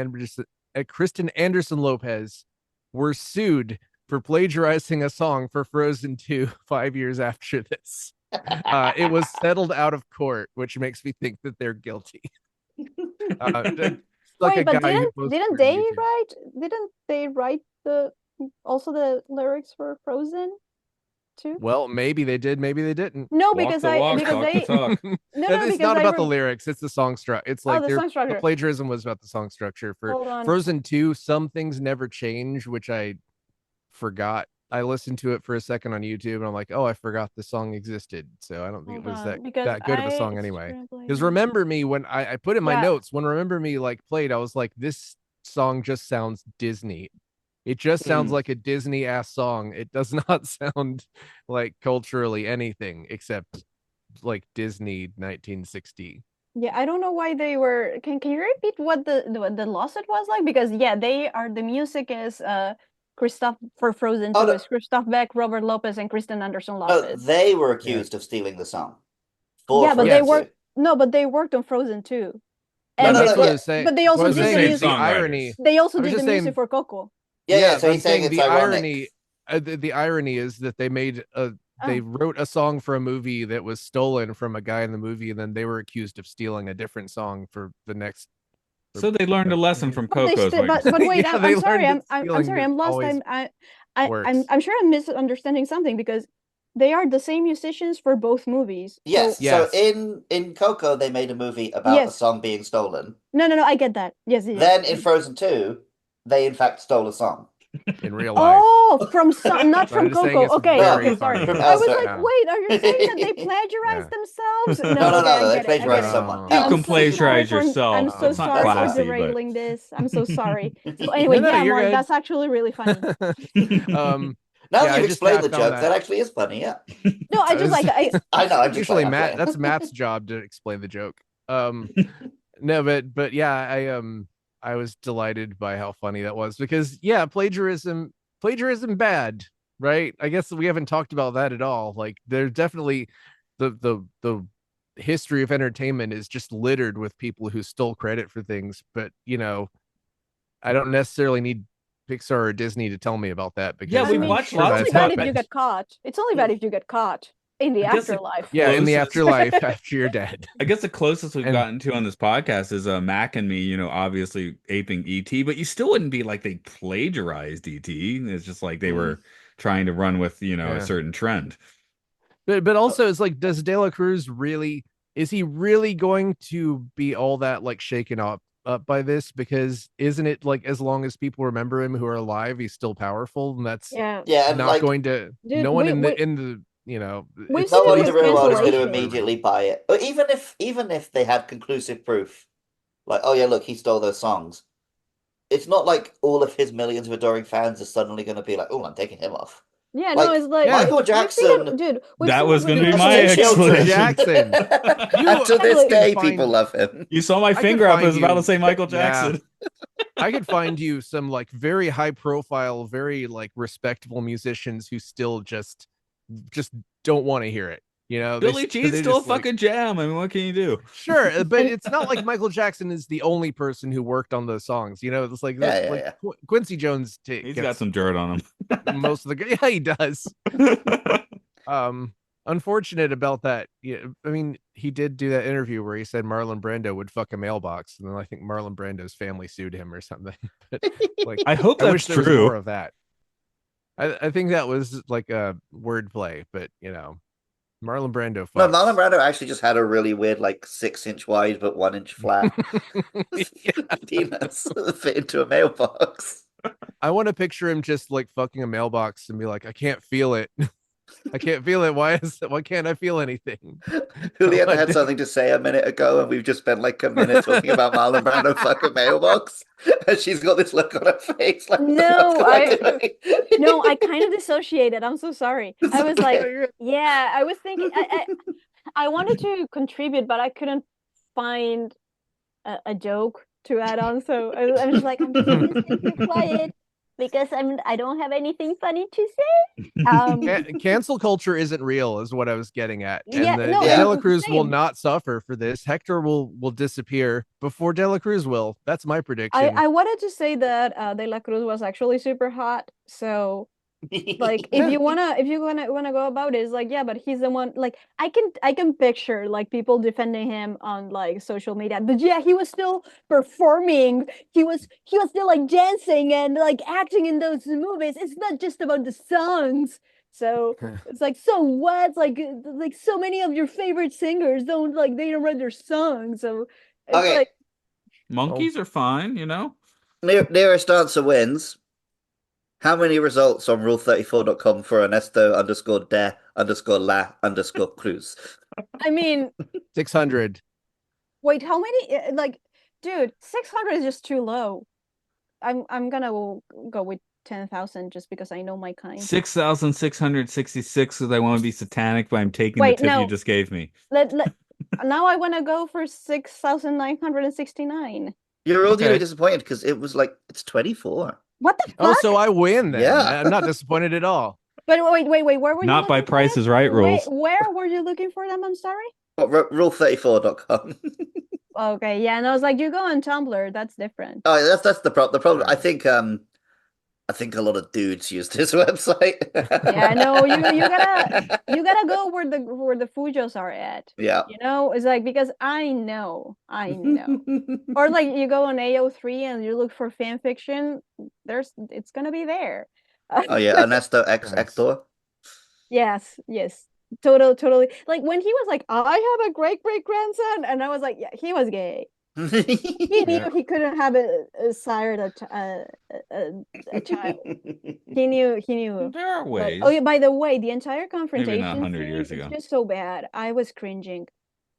Anderson Lopez, were sued for plagiarizing a song for Frozen 2 5 years after this. It was settled out of court, which makes me think that they're guilty. Like Wait, a but guy who didn't posted on they YouTube. write the lyrics for Frozen too? Well, maybe they did, maybe they didn't. No, Walk because the walk, because talk the they talk. no It's because not I about the lyrics, it's the song structure. It's like the song the structure. plagiarism was about the song structure. For Hold on. Frozen 2, Some Things Never Change, which I forgot. I listened to it for a second on YouTube and I'm like, oh, I forgot the song existed. So I don't think Hold it was on, because that good of a I song anyway. Because Trailblazer. Remember Me, when I put in my Yeah. notes, when Remember Me like played, I was like, this song just sounds Disney. It just sounds like a Disney ass song. It does not sound like culturally anything except like Disney 1960. Yeah, I don't know why they were. Can you repeat what the lawsuit was like? Because yeah, the music is Christoph for Frozen 2 Oh, no. is Christoph Beck, Robert Lopez, and Kristen Anderson No, Lopez. they were Yeah. accused of stealing the song. Yeah, but Frozen they 2. worked but they worked on Frozen 2. No, And no, that's no, what I yeah. was saying. but they also What I was did the saying is music. the irony. They also I was did the just music saying- for Coco. Yeah, so but he's saying it's the ironic. irony. The irony is that they made they wrote a song for a movie that was stolen from a guy in the movie, and then they were accused of stealing a different song for the next. So they learned a lesson from But they Coco. st but wait, Yeah, I'm they sorry, learned that I'm sorry, I'm lost. stealing works. I'm sure I'm misunderstanding something because they are the same musicians for both movies. Yes. So Yes. So in Coco, they made a movie about a Yes. song being stolen. no, I get that. Yes, yes. Then in Frozen 2, they in fact stole a song. In real life. Oh, from not But I'm from just saying Coco. it's Okay, very okay, sorry. funny. From I was elsewhere. like, Yeah. wait, are you saying that they plagiarized themselves? No, Okay, I they get it. plagiarized I get it. someone. You You I'm can so sorry plagiarize yourself. I'm so It's not sorry for classy, but- derailing this. I'm so sorry. So anyway, No, yeah, you're Mark, good. that's actually really funny. Now Yeah, that I you've just explained the found joke, that- that actually is funny, yeah. No, I just like I know, I'm just usually playing, Matt. I'm That's Matt's job to explain the joke. No, but yeah, I was delighted by how funny that was because yeah, plagiarism bad, right? I guess we haven't talked about that at all. Like there's definitely the history of entertainment is just littered with people who stole credit for things, but I don't necessarily need Pixar or Disney to tell me about that because Yeah, we I'm watched sure lots it's of only that's bad if you happened. get caught. It's only bad if you get caught in the I guess afterlife. Yeah, in the closest- afterlife after you're dead. I guess the closest we've And- gotten to on this podcast is Mac and me, obviously aping ET, but you still wouldn't be like they plagiarized ET. It's just like they were trying to run with, a certain trend. But also it's like, does De La Cruz is he really going to be all that like shaken up by this? Because isn't it like as long as people remember him who are alive, he's still powerful, and that's Yeah. Yeah, and not like going to Dude, no one we- in we- the We've it's seen no one in his the real world is going to cancellation. immediately buy it. Or even if they had conclusive proof, like, oh yeah, look, he stole those songs. It's not like all of his millions of adoring fans are suddenly going to be like, oh, I'm taking him off. Yeah, Like, no, it's like Michael we've seen Jackson- it, dude. That was going gonna to be my Children. Jackson. And to this Actually- day, find- people love him. You saw my could finger up. I find was about you- to say Michael Yeah. Jackson. I could find you some like very high profile, very like respectable musicians who still just don't want to hear it. You know, Billie Jean's they still a just like fucking jam. I mean, what can you do? sure, but And it's not like Michael Jackson is the only person who worked on those songs. You know, it's like Yeah, yeah, like yeah. Quincy Jones He's got gets some dirt on most of the yeah he does. him. Unfortunate about that. Yeah, I mean, he did do that interview where he said Marlon Brando would fuck a mailbox, and then I think Marlon Brando's family sued him or something. But like, I hope I wish that's there was more true. of that. I think that was like a wordplay, but you know, Marlon Brando No, Marlon fucks. Brando actually just had a really weird, like 6 inch wide but 1 inch flat Yeah. penis that fit into a mailbox. I want to picture him just like fucking a mailbox and be like, I can't feel it. I can't feel it. Why can't I feel anything? Julieta had something to say a minute ago, and we've just spent like a minute talking about Marlon Brando fucking mailbox, and she's got this look on her face like, what the fuck no, am I doing? no, I kind of dissociated. I'm so sorry. I was like, yeah, I was thinking I wanted to contribute, but I couldn't find a joke to add on. So I was just like, I'm just gonna stay here quiet because I don't have anything funny to say. Cancel culture isn't real, is what I was getting at, Yeah, and the no, Yeah. Dela and Cruz will same. not suffer for this. Hector will disappear before Dela Cruz will. That's my prediction. I wanted to say that De La Cruz was actually super hot. So like Yeah. if you wanna go about it, it's like yeah, but he's the one like I can picture like people defending him on like social media, but yeah, he was still performing, he was still like dancing and like acting in those movies. It's not just about the songs. So it's like so what, like so many of your favorite singers they don't write their songs, so it's Okay, like Well, Monkeys are fine, you know? nearest answer wins. How many results on rule34.com for Ernesto underscore de underscore la underscore cruz? I mean 600. wait, how many like dude, 600 is just too low. I'm gonna go with 10,000 just because I know my kind. 6,666 because I want to be satanic, but I'm taking the Wait, tip you no. just gave me. Let now I want to go for 6,969. You're all Okay. disappointed because it was like it's 24. What the Oh, fuck? so I win then. Yeah. I'm not disappointed at all. But wait, where were you Not by looking for Price it? is Right rules. Where were you looking for them? I'm sorry. What, rule34.com. Okay, yeah, and I was like, you go on Tumblr, that's different. Oh, that's the problem. The problem, Right. I think a lot of dudes use this website. Yeah, no, you gotta go where the Fujos are at. Yeah. You know, it's like because I know. Or like you go on AO3 and you look for fan fiction, it's gonna be there. Oh yeah, Ernesto X Nice. Hector. Yes. Totally. Like when he was like, I have a great grandson, and I was like, yeah, he was gay. He knew Yeah. he couldn't have sired a child. He knew. There are Like, ways. oh yeah, by the way, the entire Maybe not confrontation 100 scene years is ago. just so bad. I was cringing.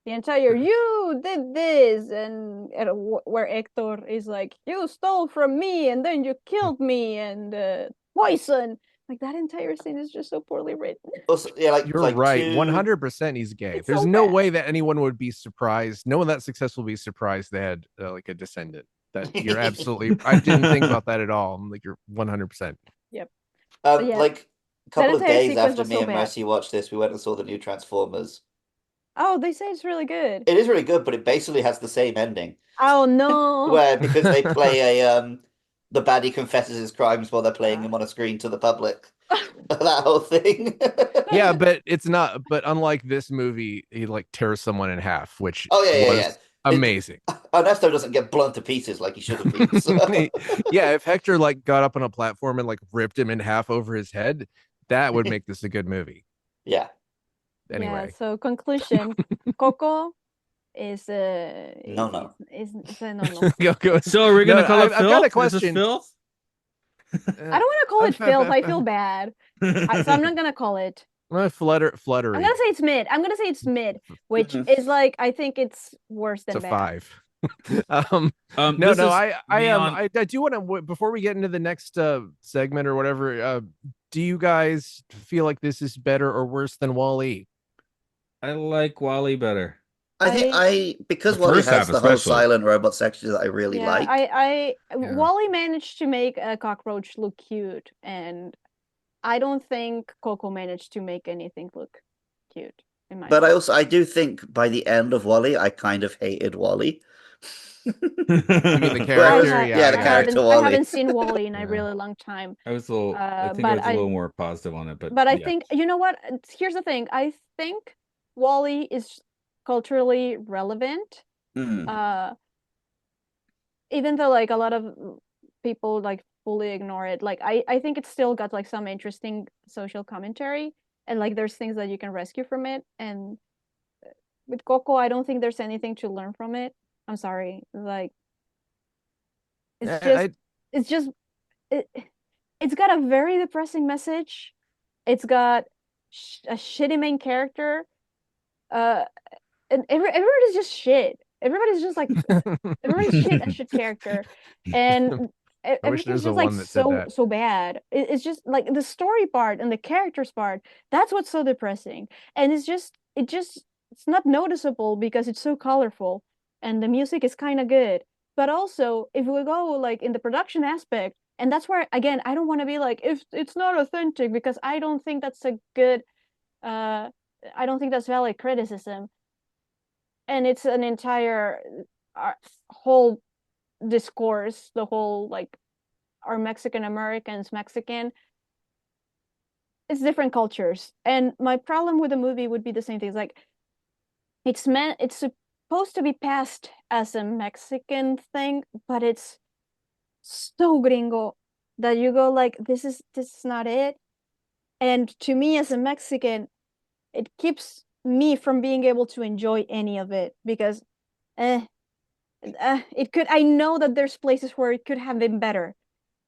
The entire you did this, and where Hector is like, you stole from me, and then you killed me, and poison. Like that entire scene is just so poorly written. Also, yeah, You're like right. two. 100% he's gay. It's There's so no bad. way that anyone would be surprised. No one that successful would be surprised they had like a descendant. That you're absolutely. I didn't think about that at all. I'm like, you're 100%. Yep. But yeah, Like a that couple of entire days sequence after was me so and bad. Mercy watched this, we went and saw the new Transformers. Oh, they say it's really good. It is really good, but it basically has the same ending. Oh no. Where because they play the baddie confesses his crimes while they're playing him on a screen to the public. That whole thing. Yeah, but it's not. But unlike this movie, he like tears someone in half, which Oh yeah. was amazing. Ernesto doesn't get blown to pieces like he should have been. So Yeah, if Hector like got up on a platform and like ripped him in half over his head, that would make this a good movie. yeah. Yeah, Anyway, so conclusion, Coco is No. is a no. So are we No, gonna call it I've got a filth? Is this question. filth? I don't want to call it filth. I feel bad. So I'm not gonna call it. Fluttery. I'm gonna say it's mid. I'm gonna say it's mid, which Mhm. is like I think it's worse It's than a bad. 5. No, This no, is I me am. on. I do want to before we get into the next segment or whatever. Do you guys feel like this is better or worse than Wall-E? I like Wally better. I think The because Wally first has half the whole especially. silent robot section that I really Yeah, like. Wally managed to make a cockroach look cute, and I don't think Coco managed to make anything look cute, in my But opinion. I do think by the end of Wally, I kind of hated Wally. You mean the I character? ha Yeah, the I yeah. character haven't I Wally. haven't seen Wally in a Yeah. really long time. I think I But was a little more positive on it, but I yeah. think, you know what? Here's the thing. I think Wally is culturally relevant. Mm. Uh, even though like a lot of people like fully ignore it, like I think it's still got like some interesting social commentary, and like there's things that you can rescue from it. And with Coco, I don't think there's anything to learn from it. I'm sorry. Like it's just I it's just it, it's got a very depressing message. It's got a shitty main character. Uh, and everybody's just shit. Everybody's just like everybody's shit a shit character, and I wish everything's there's a just like one that said so that. so bad. It's just like the story part and the characters part. That's what's so depressing, and it's not noticeable because it's so colorful, and the music is kind of good. But also, if we go like in the production aspect, and that's where again I don't want to be like if it's not authentic because I don't think that's a good. Uh, I don't think that's valid criticism, and it's an entire whole discourse, the whole like are Mexican Americans Mexican. It's different cultures, and my problem with the movie would be the same thing. It's like it's supposed to be passed as a Mexican thing, but it's so gringo that you go like this is not it. And to me as a Mexican, it keeps me from being able to enjoy any of it because eh, it could. I know that there's places where it could have been better.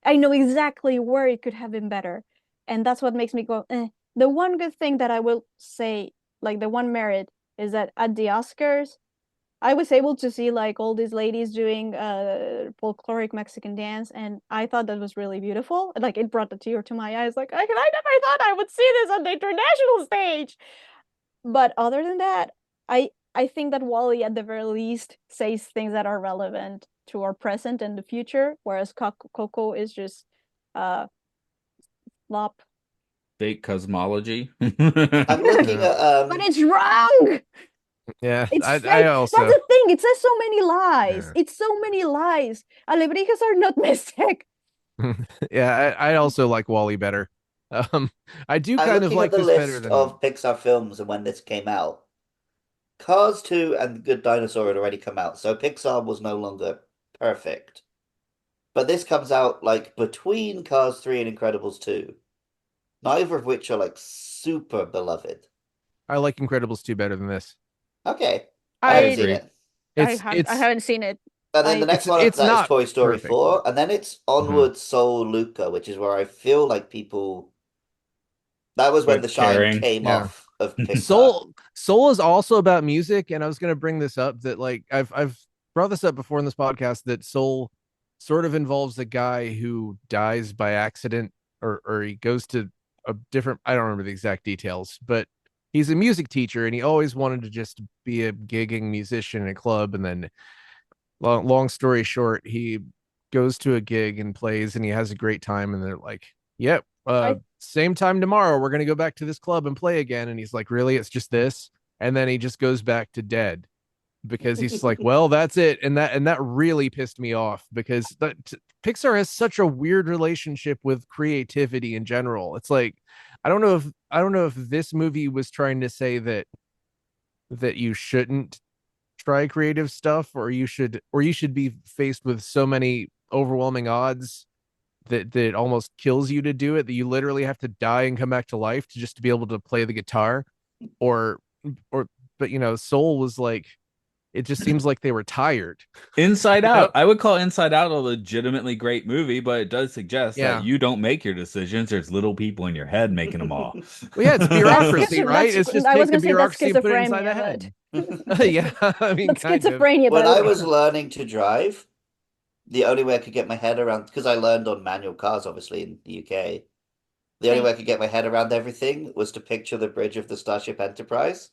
I know exactly where it could have been better, and that's what makes me go. Eh. The one good thing that I will say, like the one merit, is that at the Oscars, I was able to see like all these ladies doing folkloric Mexican dance, and I thought that was really beautiful. Like it brought a tear to my eyes. Like I never thought I would see this on the international stage. But other than that, I think that Wally at the very least says things that are relevant to our present and the future, whereas Coco is just uh flop. Fake cosmology. I'm looking Yeah. at But it's wrong. Yeah, It's I fake. That's also the thing. It says so many lies. yeah. It's so many lies. Alebrijes are not mystic. Yeah, I also like Wally better. Um, I do I'm kind of looking at like the this better list than of Pixar films and when this came out. Cars 2 and Good Dinosaur had already come out, so Pixar was no longer perfect. But this comes out like between Cars 3 and Incredibles 2, neither of which are like super beloved. I like Incredibles 2 better than this. Okay, I I haven't I seen agree. it. I It's haven't seen it. And then the I next one after it's that is not Toy Story perfect, 4, but and then it's mhm. Onward Soul Luca, which is where I feel like people that was when the Quit shine caring. came Yeah. off of Pixar. Soul is also about music, and I was gonna bring this up that like I've brought this up before in this podcast that Soul sort of involves a guy who dies by accident or he goes to a different I don't remember the exact details, but he's a music teacher and he always wanted to just be a gigging musician in a club, and then long story short, he goes to a gig and plays and he has a great time, and they're like, yep, I same time tomorrow we're gonna go back to this club and play again, and he's like, really, it's just this? And then he just goes back to dead because he's like, well, that's it. And that really pissed me off because Pixar has such a weird relationship with creativity in general. It's like I don't know if this movie was trying to say that you shouldn't try creative stuff, or you should be faced with so many overwhelming odds that it almost kills you to do it, that you literally have to die and come back to life to just to be able to play the guitar, or or but Soul was like, it just seems like they were tired. Inside you know Out. I would call Inside Out a legitimately great movie, but it does suggest that yeah, you don't make your decisions. There's little people in your head making them all. well, yeah, it's bureaucracy, right? It's just I was take the gonna say that's bureaucracy and put it inside the schizophrenia, but head. Yeah, I mean, that's kind of. schizophrenia, When by the I way. was learning to drive, the only way I could get my head around, because I learned on manual cars, obviously, in the UK, the only way I Same. could get my head around everything was to picture the bridge of the Starship Enterprise.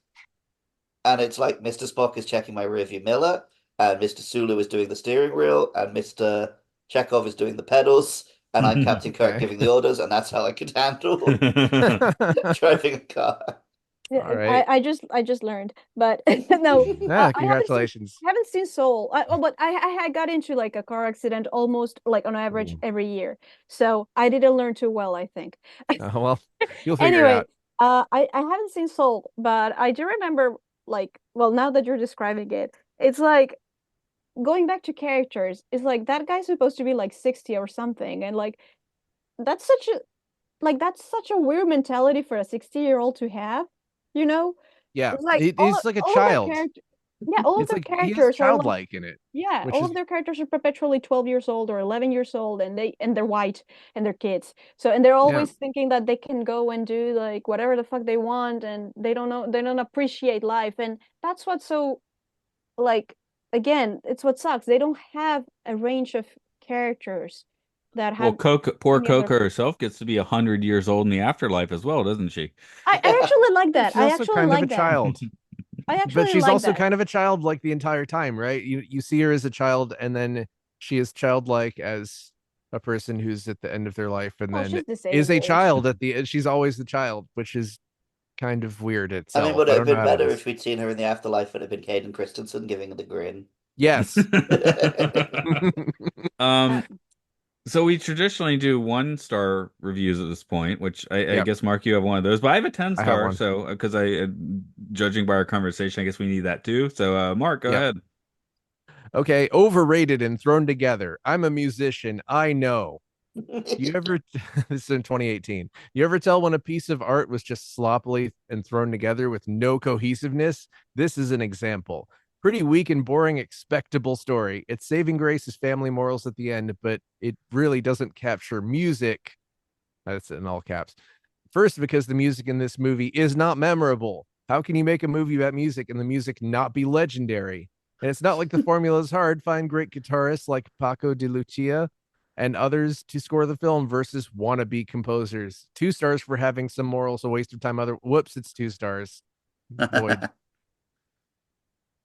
and it's like Mr. Spock is checking my rearview mirror, and Mr. Sulu is doing the steering wheel, and Mr. Chekhov is doing the pedals, and I'm Captain Kirk Okay. giving the orders, and that's how I could handle driving a car. Yeah, All right. I just learned, but no, Ah, I haven't seen congratulations. Soul. But I got into like a car accident almost like on average Ooh. every year, so I didn't learn too well, I think. Well, you'll figure it Anyway, out. I haven't seen Soul, but I do remember like, well, now that you're describing it, it's like going back to characters. It's like that guy's supposed to be like 60 or something, and like that's such a weird mentality for a 60-year-old to have, you know? Yeah, It's like he's like a all of their child. characters, yeah, all of It's their like he is characters are like, childlike in it, yeah, which all is of their characters are perpetually 12 years old or 11 years old, and they're white and they're kids. So and they're yeah, always thinking that they can go and do like whatever the fuck they want, and they don't appreciate life, and that's what's so like, again, it's what sucks. They don't have a range of characters that Well, have poor any other. Coco herself gets to be 100 years old in the afterlife as well, doesn't she? I actually like that. she's also kind of a child. I But actually she's like also that. kind of a child like the entire time, right? You see her as a child, and then she is childlike as a person who's at the end of their life, and Well, then she's is a disabled. child at the end. She's always the child, which is kind of weird I mean, itself. would it I have don't know been how that better is. if we'd seen her in the afterlife? Would it have been Caden Christensen giving the grin? Yes. Uh, Um, so we traditionally do 1-star reviews at this point, which I Yep, guess Mark, you have one of those, but I have a I have 10-star. one. So because judging by our conversation, I guess we need that too. So Mark, go Yep. ahead. Okay, overrated and thrown together. I'm a musician. I know. You ever, this is in 2018. You ever tell when a piece of art was just sloppily and thrown together with no cohesiveness? This is an example. Pretty weak and boring, expectable story. Its saving grace is family morals at the end, but it really doesn't capture music. That's in all caps. First, because the music in this movie is not memorable. How can you make a movie about music and the music not be legendary? And it's not like the formula is hard. Find great guitarists like Paco de Lucia and others to score the film versus wannabe composers. 2 stars for having some morals, a waste of time. Whoops, it's 2 stars. Void.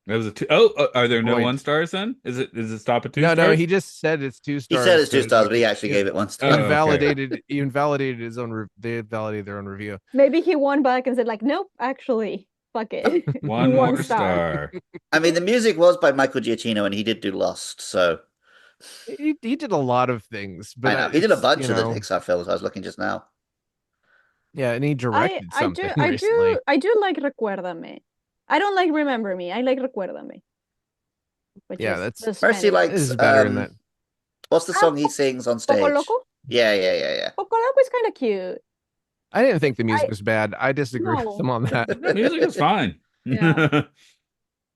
That was a two. Oh, are there no Void. 1-stars then? Is it stop at two No, stars? he just said it's two He said stars. it's 2 stars, but he actually gave it 1 star. Oh, okay. He invalidated his own. They invalidated their own review. maybe he won back and said like, nope, actually, fuck it. One One more star. star. I mean, the music was by Michael Giacchino, and he did do Lost, so He did a lot of things, but I know he did a it's, bunch of the Pixar films. I was looking just now. yeah, and he directed something recently. I do like Recuérdame. I don't like Remember Me. I like Recuérdame, which Yeah, is that's the Mercy Spanish. this likes is better in that. what's the song he sings on Poco stage? Loco? Yeah. Poco Loco is kind of cute. I didn't think the music I was bad. I disagree with No. them on that. The music is fine. Yeah.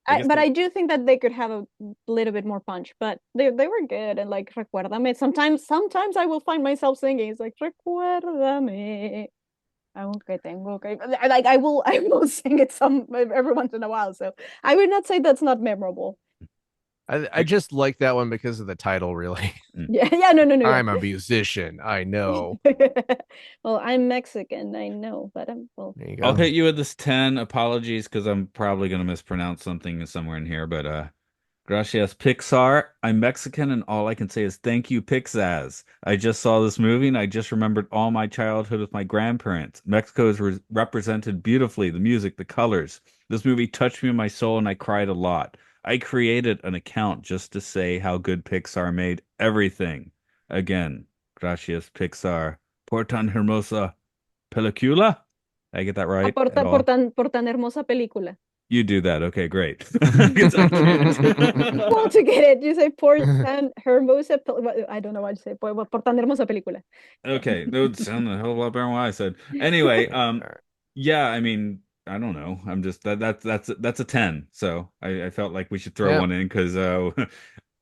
I guess But the- I do think that they could have a little bit more punch, but they were good, and like Recuérdame. Sometimes I will find myself singing. It's like Recuérdame. Aunque tengo que like I will sing it every once in a while. So I would not say that's not memorable. I just like that one because of the title, really. Yeah, no, yeah. I'm a musician. I know. Well, I'm Mexican, I know, but I'm well. There you I'll go. hit you with this 10. Apologies because I'm probably going to mispronounce something somewhere in here, but gracias Pixar. I'm Mexican and all I can say is thank you Pixaz. I just saw this movie and I just remembered all my childhood with my grandparents. Mexico is represented beautifully, the music, the colors. This movie touched me in my soul and I cried a lot. I created an account just to say how good Pixar made everything. Again, gracias Pixar. Por tan hermosa película. Did I get that right at all? Por tan hermosa película. You do that. Okay, great. Well, to get it, you say por tan hermosa. I don't know what you say. Por tan hermosa película. Okay, that would sound a hell of a lot better than what I said. Anyway, yeah, I mean, I don't know. I'm just that's a 10. So I felt like we should throw Yeah. one in because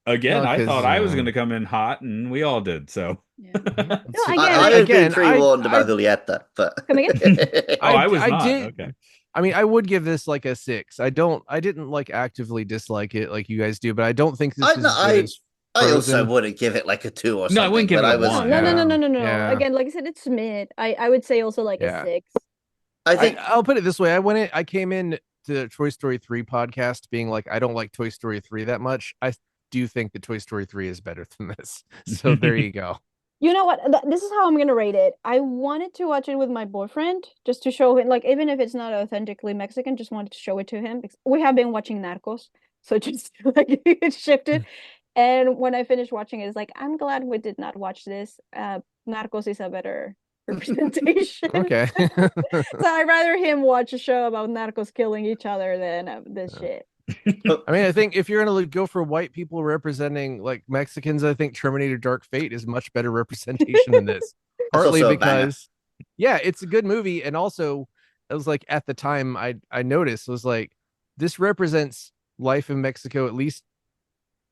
again, Well, I 'cause, thought I was going to come in hot, and we all did. So Yeah. No, again, I have been again, pre-warned about Julieta, but Come again? oh, I was not. did. Okay. I mean, I would give this like a 6. I didn't like actively dislike it like you guys do, but I don't think this is as good as I also Frozen. wouldn't give it like a 2 or something. No, I wouldn't give but it a I was, 1. No. Yeah. Again, like I said, it's mid. I would say also like Yeah. a 6. I think I'll put it this way. I came in the Toy Story 3 podcast being like, I don't like Toy Story 3 that much, I do think that Toy Story 3 is better than this. So there you go. You know what? This is how I'm gonna rate it. I wanted to watch it with my boyfriend just to show him, like, even if it's not authentically Mexican, just wanted to show it to him. We have been watching Narcos, so just like it shifted. And when I finished watching it, it's like, I'm glad we did not watch this. Narcos is a better representation. Okay. So I'd rather him watch a show about narcos killing each other than this shit. I mean, I think if you're gonna go for white people representing like Mexicans, I think Terminator Dark Fate is much better representation than this. Partly also a banger. because, yeah, it's a good movie, and also it was like at the time I noticed, was like, this represents life in Mexico. At least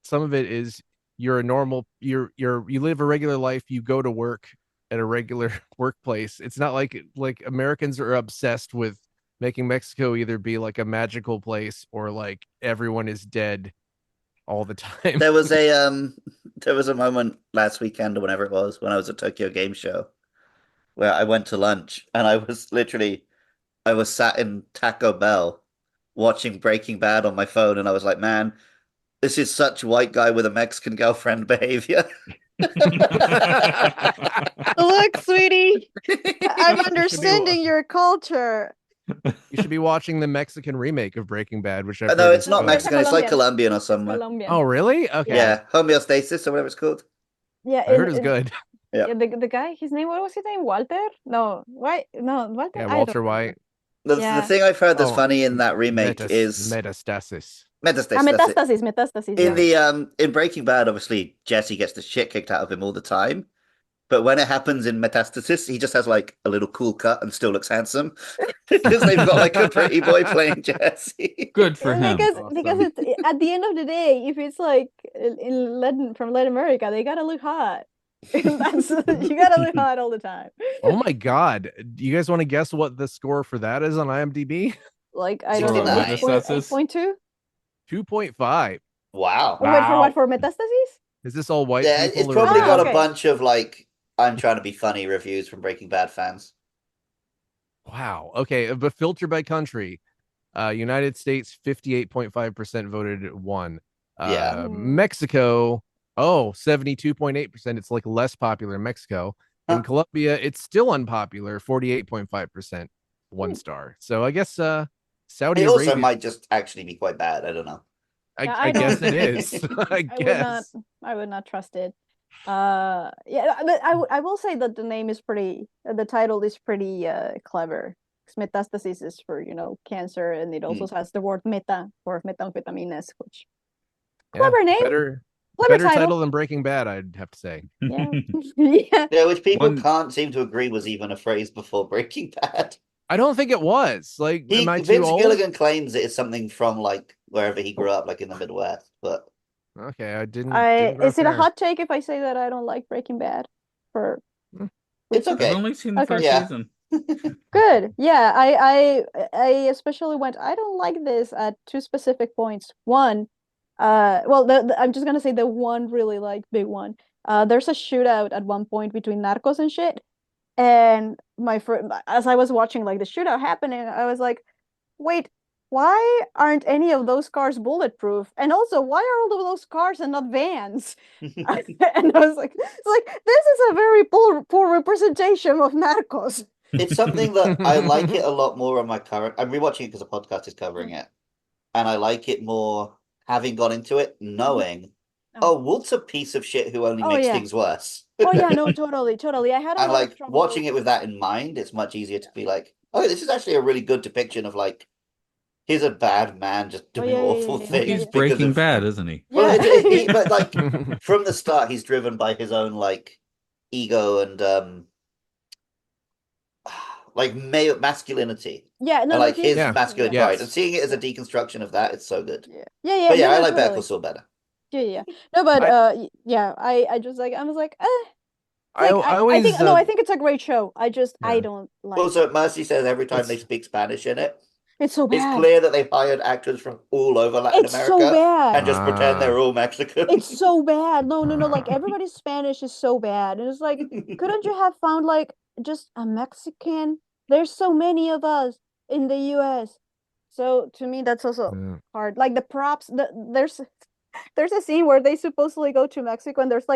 some of it is, you're a normal, you live a regular life, you go to work at a regular workplace. It's not like Americans are obsessed with making Mexico either be like a magical place or like everyone is dead all the time. There was a there was a moment last weekend or whenever it was when I was at Tokyo Game Show where I went to lunch and I was sat in Taco Bell watching Breaking Bad on my phone and I was like, man, this is such white guy with a Mexican girlfriend behavior. Look, sweetie, I'm understanding your culture. You should be watching the Mexican remake of Breaking Bad, which I've No, heard it's is not good. Mexican, it's like Colombian or It's somewhere. Colombian. Oh, really? Okay. Yeah, homeostasis or whatever it's called. Yeah, I heard it was good. Yeah. Yeah, the guy, his name, what was his name? Walter? No, why? No, Walter. Yeah, I Walter don't remember. White. The Yeah. thing I've heard that's Oh, funny in that remake is Metastasis. Metastasis. That's it. Metastasis. In Yeah. the in Breaking Bad, obviously Jesse gets the shit kicked out of him all the time. But when it happens in Metastasis, he just has like a little cool cut and still looks handsome because they've got like a pretty boy playing Jesse. Good for him. Because it's at the end of the day, if it's like in Latin America, they gotta look hot. You gotta look hot all the time. Oh my God. Do you guys want to guess what the score for that is on IMDb? Like, I don't know, 69. 8.2? 2.5. Wow. Oh, wait, for what? For Metastasis? Is this all white Yeah, people? it's or probably got okay. a bunch of like I'm trying to be funny reviews from Breaking Bad fans. Wow. Okay, but filtered by country. United States 58.5% voted one. Yeah. Mexico, 72.8%. It's like less popular in Mexico. In Colombia, it's still unpopular, 48.5%, 1 star. So I guess Saudi It also Arabia, might just actually be quite bad. I don't know. I guess it is. I guess. I would not trust it. Yeah, but I will say that the name is pretty, the title is pretty clever. Metastasis is for, cancer, and it also has the word meta for methamphetamines, which clever name. Better Clever title than Breaking Bad, I'd have to say. Yeah. Yeah. Yeah, which people can't seem to agree was even a phrase before Breaking Bad. I don't think it was. Like, am I too Vince old? Gilligan claims it is something from like wherever he grew up, like in the Midwest. But Okay, I didn't. Is it a hot take if I say that I don't like Breaking Bad? For it's okay. I've only seen the first Yeah. season. Good. Yeah, I especially went, I don't like this at two specific points. One, well, I'm just gonna say the one really like big one. There's a shootout at one point between narcos and shit. And my friend, as I was watching like the shootout happening, I was like, wait, why aren't any of those cars bulletproof? And also, why are all of those cars and not vans? And I was like, this is a very poor representation of narcos. It's something that I like it a lot more on my current. I'm rewatching it because a podcast is covering it, and I like it more having gone into it, knowing, Walt's a piece of shit who only makes things worse. Oh yeah, no, totally. I had a And lot of like trouble watching it with that in mind, it's much easier to be like, oh, this is actually a really good depiction of like, here's a bad man just doing awful things. He's Breaking Bad, isn't he? Well, but like from the start, he's driven by his own like ego and like male masculinity. Yeah, no, and, like his Yeah. masculine Yes. pride, and seeing it as a deconstruction of that, it's so good. Yeah. But yeah, no, I like Better totally. Call Saul better. Yeah. No, but yeah, I just like, I was like, I always I think it's a great show. I don't like Also, Mercy says every time they speak Spanish in it, it's so bad. it's clear that they've hired actors from all over Latin America so bad. and just pretend they're all Mexican. It's so bad. No, like everybody's Spanish is so bad. And it's like, couldn't you have found like just a Mexican? There's so many of us in the US. So to me, that's also Uh, hard. Like the props, there's a scene where they supposedly go to Mexico and there's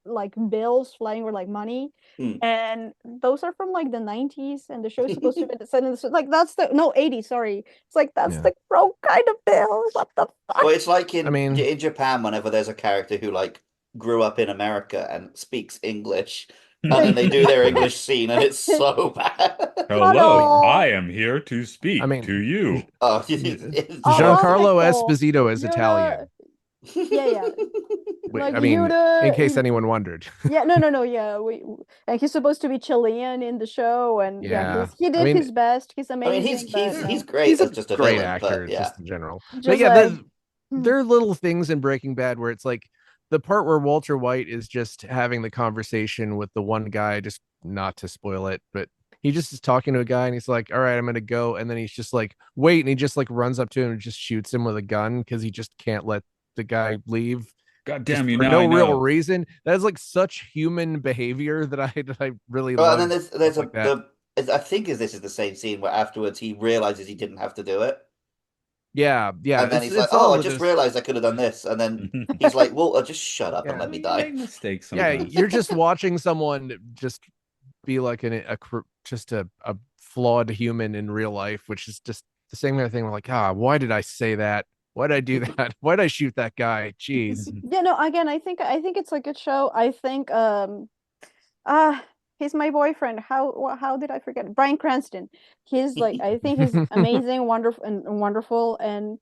like bills flying or like money. Hmm. And those are from like the 90s, and the show is supposed to be set in like that's the no 80s, sorry. It's like that's Yeah. the wrong kind of bill. What the fuck? Well, it's like I mean, in Japan, whenever there's a character who like grew up in America and speaks English, and then they do their English scene, and it's so bad. Hello, Hello. I am here to speak I mean, to you. Oh, Hello, Giancarlo Michael. Esposito is You're Italian. yeah. Like I mean, in case you anyone wondered. yeah, no, yeah. And he's supposed to be Chilean in the show, and yeah, Yeah. he I did mean, his best. He's I mean, amazing, but he's no. great he's as a just a great villain, actor, but yeah. just in general. But Just yeah, like there are little things in Breaking Bad where it's like the part where Walter White is just having the conversation with the one guy, just not to spoil it, but he just is talking to a guy and he's like, all right, I'm gonna go. And then he's just like, wait, and he just like runs up to him and just shoots him with a gun because he just can't let the guy leave. God Just damn you, for now no I real know. reason. That is like such human behavior that I really Well, and love then there's stuff like that. I think this is the same scene where afterwards he realizes he didn't have to do it. Yeah, yeah. And then he's like, It's "Oh, all I of just this. realized I could have done this." And then he's like, "Walter, just shut up and Yeah. let me You make die." mistakes Yeah, sometimes. you're just watching someone just be like just a flawed human in real life, which is just the same kind of thing. We're like, why did I say that? Why did I do that? Why did I shoot that guy? Jeez. yeah, no, again, I think it's a good show. I think ah he's my boyfriend. How did I forget? Bryan Cranston. He's like I think he's amazing, wonderful, and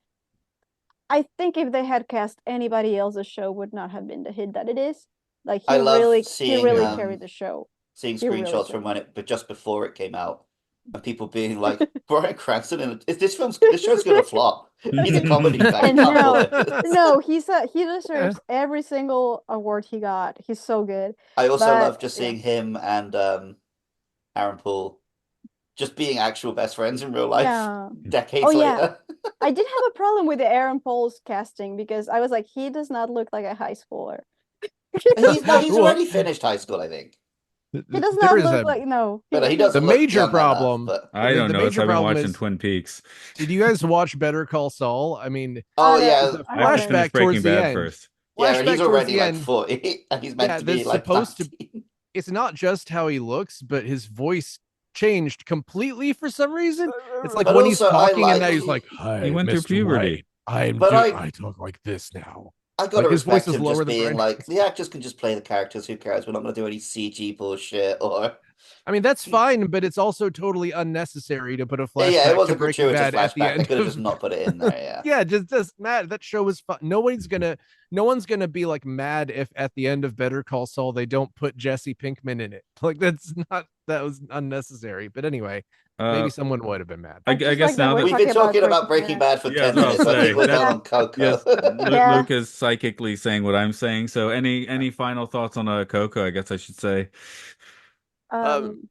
I think if they had cast anybody else, the show would not have been the hit that it is. Like I love he really carried the show. seeing He really screenshots from did. when but just before it came out, and people being like, "Bryan Cranston, and this show's gonna flop. He's a comedy guy. He And can't pull no, it." no, he Yeah. deserves every single award he got. He's so good. I also But love just yeah, seeing him and Aaron Paul just being actual best friends in real life yeah. Oh decades yeah, later. I did have a problem with the Aaron Paul's casting because I was like, he does not look like a high schooler. He's Well, already finished high school, I think. He does there not is look a like no. But he the doesn't look major young enough. problem. But I don't The know. major I've been problem watching is, Twin Peaks. did you guys watch Better Call Saul? I mean, oh I don't. yeah, the I I have to haven't. finish flashback towards Breaking the Bad end. first. yeah, and he's Flashback towards already the like end. 40, and he's meant Yeah, to be that's like supposed to. 19. It's not just how he looks, but his voice changed completely for some reason. It's like But when he's also, I talking and now like. he's like, He "Hi, went through Mr. puberty. White. But I talk like this now." I gotta Like his voice respect is him lower just than being Brian like Cranston. the actors can just play the characters. Who cares? We're not gonna do any CG bullshit or. I mean, that's fine, but it's also totally unnecessary to put a Yeah, it flashback was to a Breaking gratuitous Bad at the flashback. They end could have just of. not put it in there. Yeah. Yeah, just Matt. That show was fun. No one's gonna be like mad if at the end of Better Call Saul they don't put Jesse Pinkman in it. Like that was unnecessary. But anyway, Uh, maybe someone would have been mad. I I just guess like that now we're that We've been talking about talking about Breaking Breaking Bad for yeah, 10 as I was minutes. I think say we're done that on Coco. yes, Yeah. Luke is psychically saying what I'm saying. So any final thoughts on Coco? I guess I should say. Um, Um,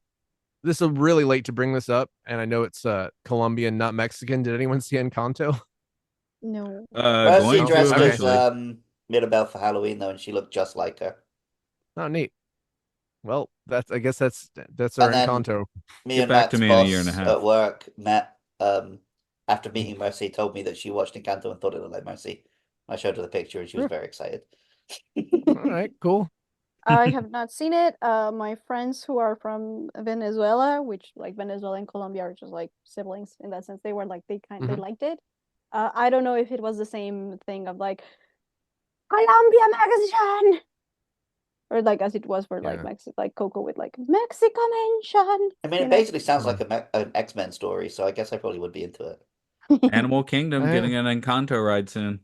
this is really late to bring this up, and I know it's Colombian, not Mexican. Did anyone see Encanto? no. Mercy Going to dressed as eventually. Mirabelle for Halloween though, and she looked just like her. Oh, neat. Well, I guess that's our And then Encanto. me Get and back to Matt's me in a year and a boss half. at work met after meeting Mercy, told me that she watched Encanto and thought it looked like Mercy. I showed her the picture and she was very excited. All right, cool. I have not seen it. My friends who are from Venezuela, which like Venezuela and Colombia are just like siblings in that sense, they were like they liked it. I don't know if it was the same thing of like Colombia Magazine or like as it was for like Yeah. Like Coco with like Mexico mention, I mean, you it know. basically sounds like an X-Men story, so I guess I probably would be into it. Animal Kingdom getting an Encanto ride soon.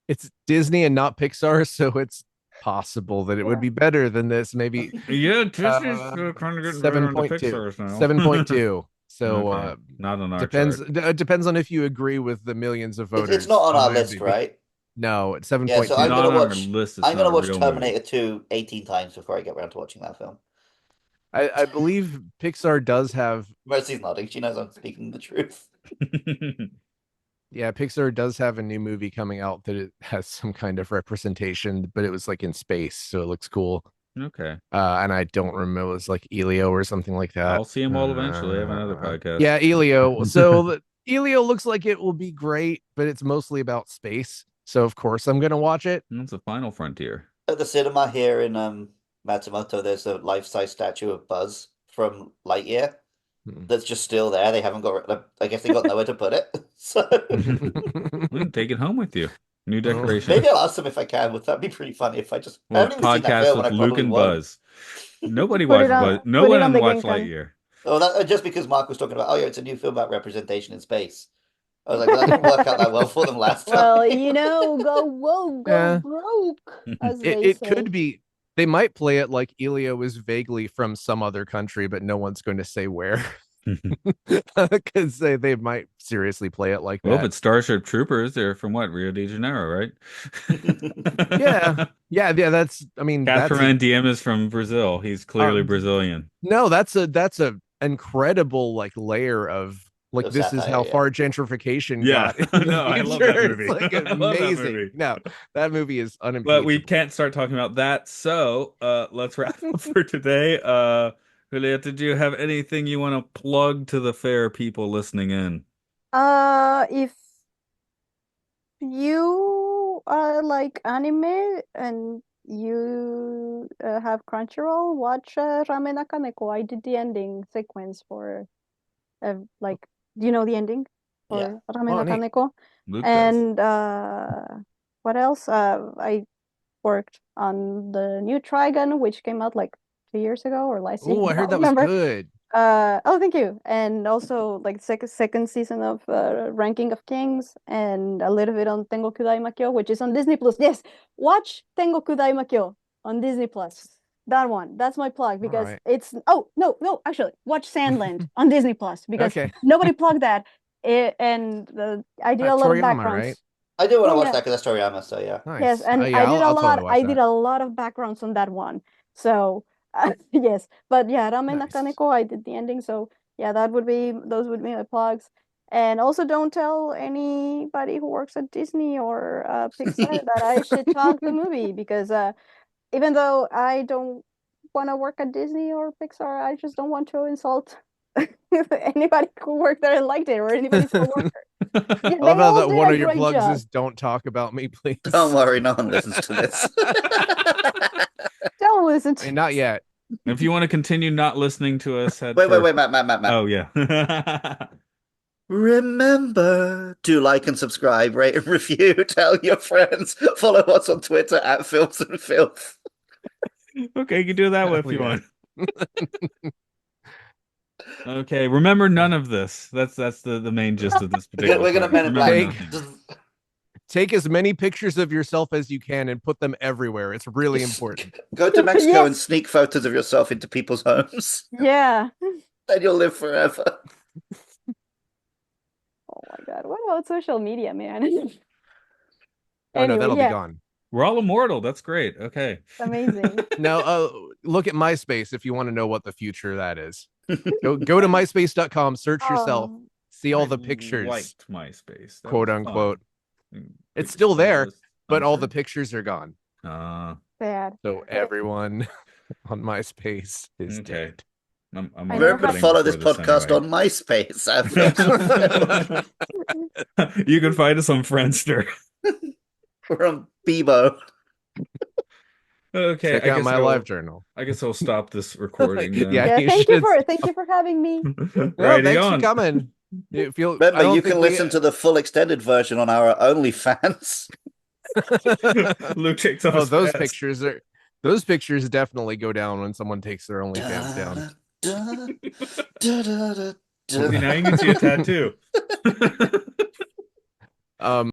It's Disney and not Pixar, so it's possible that it would Yeah. be better than this. Maybe Yeah, Disney's kind of getting better on the 7.2. Pixar's now. 7.2. So Okay, not on our depends chart. depends on if you agree with the millions of voters. It's not on our list, IMDb. right? No, it's Yeah, so 7.2. Not on our list. It's I'm not gonna a watch real movie. Terminator 2 18 times before I get around to watching that film. I believe Pixar does have. Mercy's nodding. She knows I'm speaking the truth. Yeah, Pixar does have a new movie coming out that it has some kind of representation, but it was like in space, so it looks cool. Okay. And I don't remember, it was like Elio or something like that. I'll see them all eventually. I have another podcast. Yeah, Elio. So Elio looks like it will be great, but it's mostly about space. So of course I'm gonna watch it. It's a final frontier. At the cinema here in Matsumoto, there's a life-size statue of Buzz from Lightyear that's just still there. They haven't got. I guess they got nowhere to put it. So Take it home with you. New decoration. maybe I'll ask them if I can. Would that be pretty funny if I just? I Well, haven't even seen that podcast film, with and I Luke probably and won't. Buzz. Nobody Put watched it on- Buzz. No put it one on the watched Genkan. Lightyear. Oh, that just because Mark was talking about. Oh yeah, it's a new film about representation in space. I was like, well, that didn't work out that well for them last time. Well, go Yeah. broke, as It, they it say. could be. They might play it like Elio is vaguely from some other country, but no one's going to say where. Because they might seriously play it like Well, if that. it's Starship Troopers, they're from what? Rio de Janeiro, right? Yeah. That's. I mean, Catherine Diem is from Brazil. He's clearly Brazilian. no. That's a incredible like layer of like Of this is satire, how yeah. far gentrification Yeah. got. In the No, I love that future. movie. It's like I love that amazing. movie. No, that movie is unimpeachable. But we can't start talking about that. So let's wrap up for today. Julieta, did you have anything you want to plug to the fair people listening in? If you like anime and you have Crunchyroll, watch Ramen Akaneko. I did the ending sequence for like, do you know the ending for Yeah. Ramen Oh, neat. Akaneko? Luke does. And what else? I worked on the new Trigun, which came out like 2 years ago or last year. Oh, I I heard don't that was remember. good. Oh, thank you. And also like second season of Ranking of Kings and a little bit on Tengoku Daimakyo, which is on Disney Plus. Yes, watch Tengoku Daimakyo on Disney Plus. That one. That's my plug because right. it's no, actually, watch Sandland on Disney Plus because Okay. nobody plugged that. And I did a lot of Toriyama, backgrounds. right? I do want to Yeah, watch yeah. that because that's Toriyama. So yeah. Nice. Yes, and Yeah, I did a I'll lot. totally watch I did that. a lot of backgrounds on that one. So yes, but yeah, Ramen Nice. Nakaneko, I did the ending. So yeah, those would be my plugs. And also, don't tell anybody who works at Disney or Pixar that I should talk the movie because even though I don't want to work at Disney or Pixar, I just don't want to insult anybody who worked there and liked it or anybody's coworker. Yeah, I they love how all that did one a of your great plugs job. is don't talk about me, please. Don't worry, no one listens to this. Don't listen I to mean, not yet. If you want to continue not listening to us, head Wait, for... Matt. Oh, yeah. Remember to like and subscribe, rate and review, tell your friends, follow us on Twitter at Films and Filth. Okay, you can do that if you yeah. want. Okay, remember none of this. That's the main gist of this particular We're gonna podcast. Men in Remember Black. none. Just, Take as many pictures of yourself as you can and put them everywhere. It's really important. go to Mexico Yes. and sneak photos of yourself into people's homes, Yeah. and you'll live forever. Oh my God. What about social media, man? Oh no, Anyway, that'll yeah, be gone. We're all immortal. That's great. Okay. amazing. Now, look at MySpace if you want to know what the future that is. Go to myspace.com, search yourself, Oh, see all I the pictures, liked MySpace. That quote was unquote. fun. It's still there, Pictures, but all the unfriend- pictures are gone. sad. So everyone on MySpace is Okay. dead. I'm I already know Remember to getting follow this before podcast anyway. on MySpace at Films and Filth. You can find us on Friendster. We're on Bebo. Okay, Check out my live journal. I guess I'll stop this recording. Then. Yeah, Yeah, you thank you should. for having me. Well, Righty thanks on. for coming. I Remember, don't you think can listen to the full extended version on our OnlyFans. Luke takes off Oh, his those pants. pictures definitely go down when someone takes their OnlyFans down. See, now you can see a tattoo.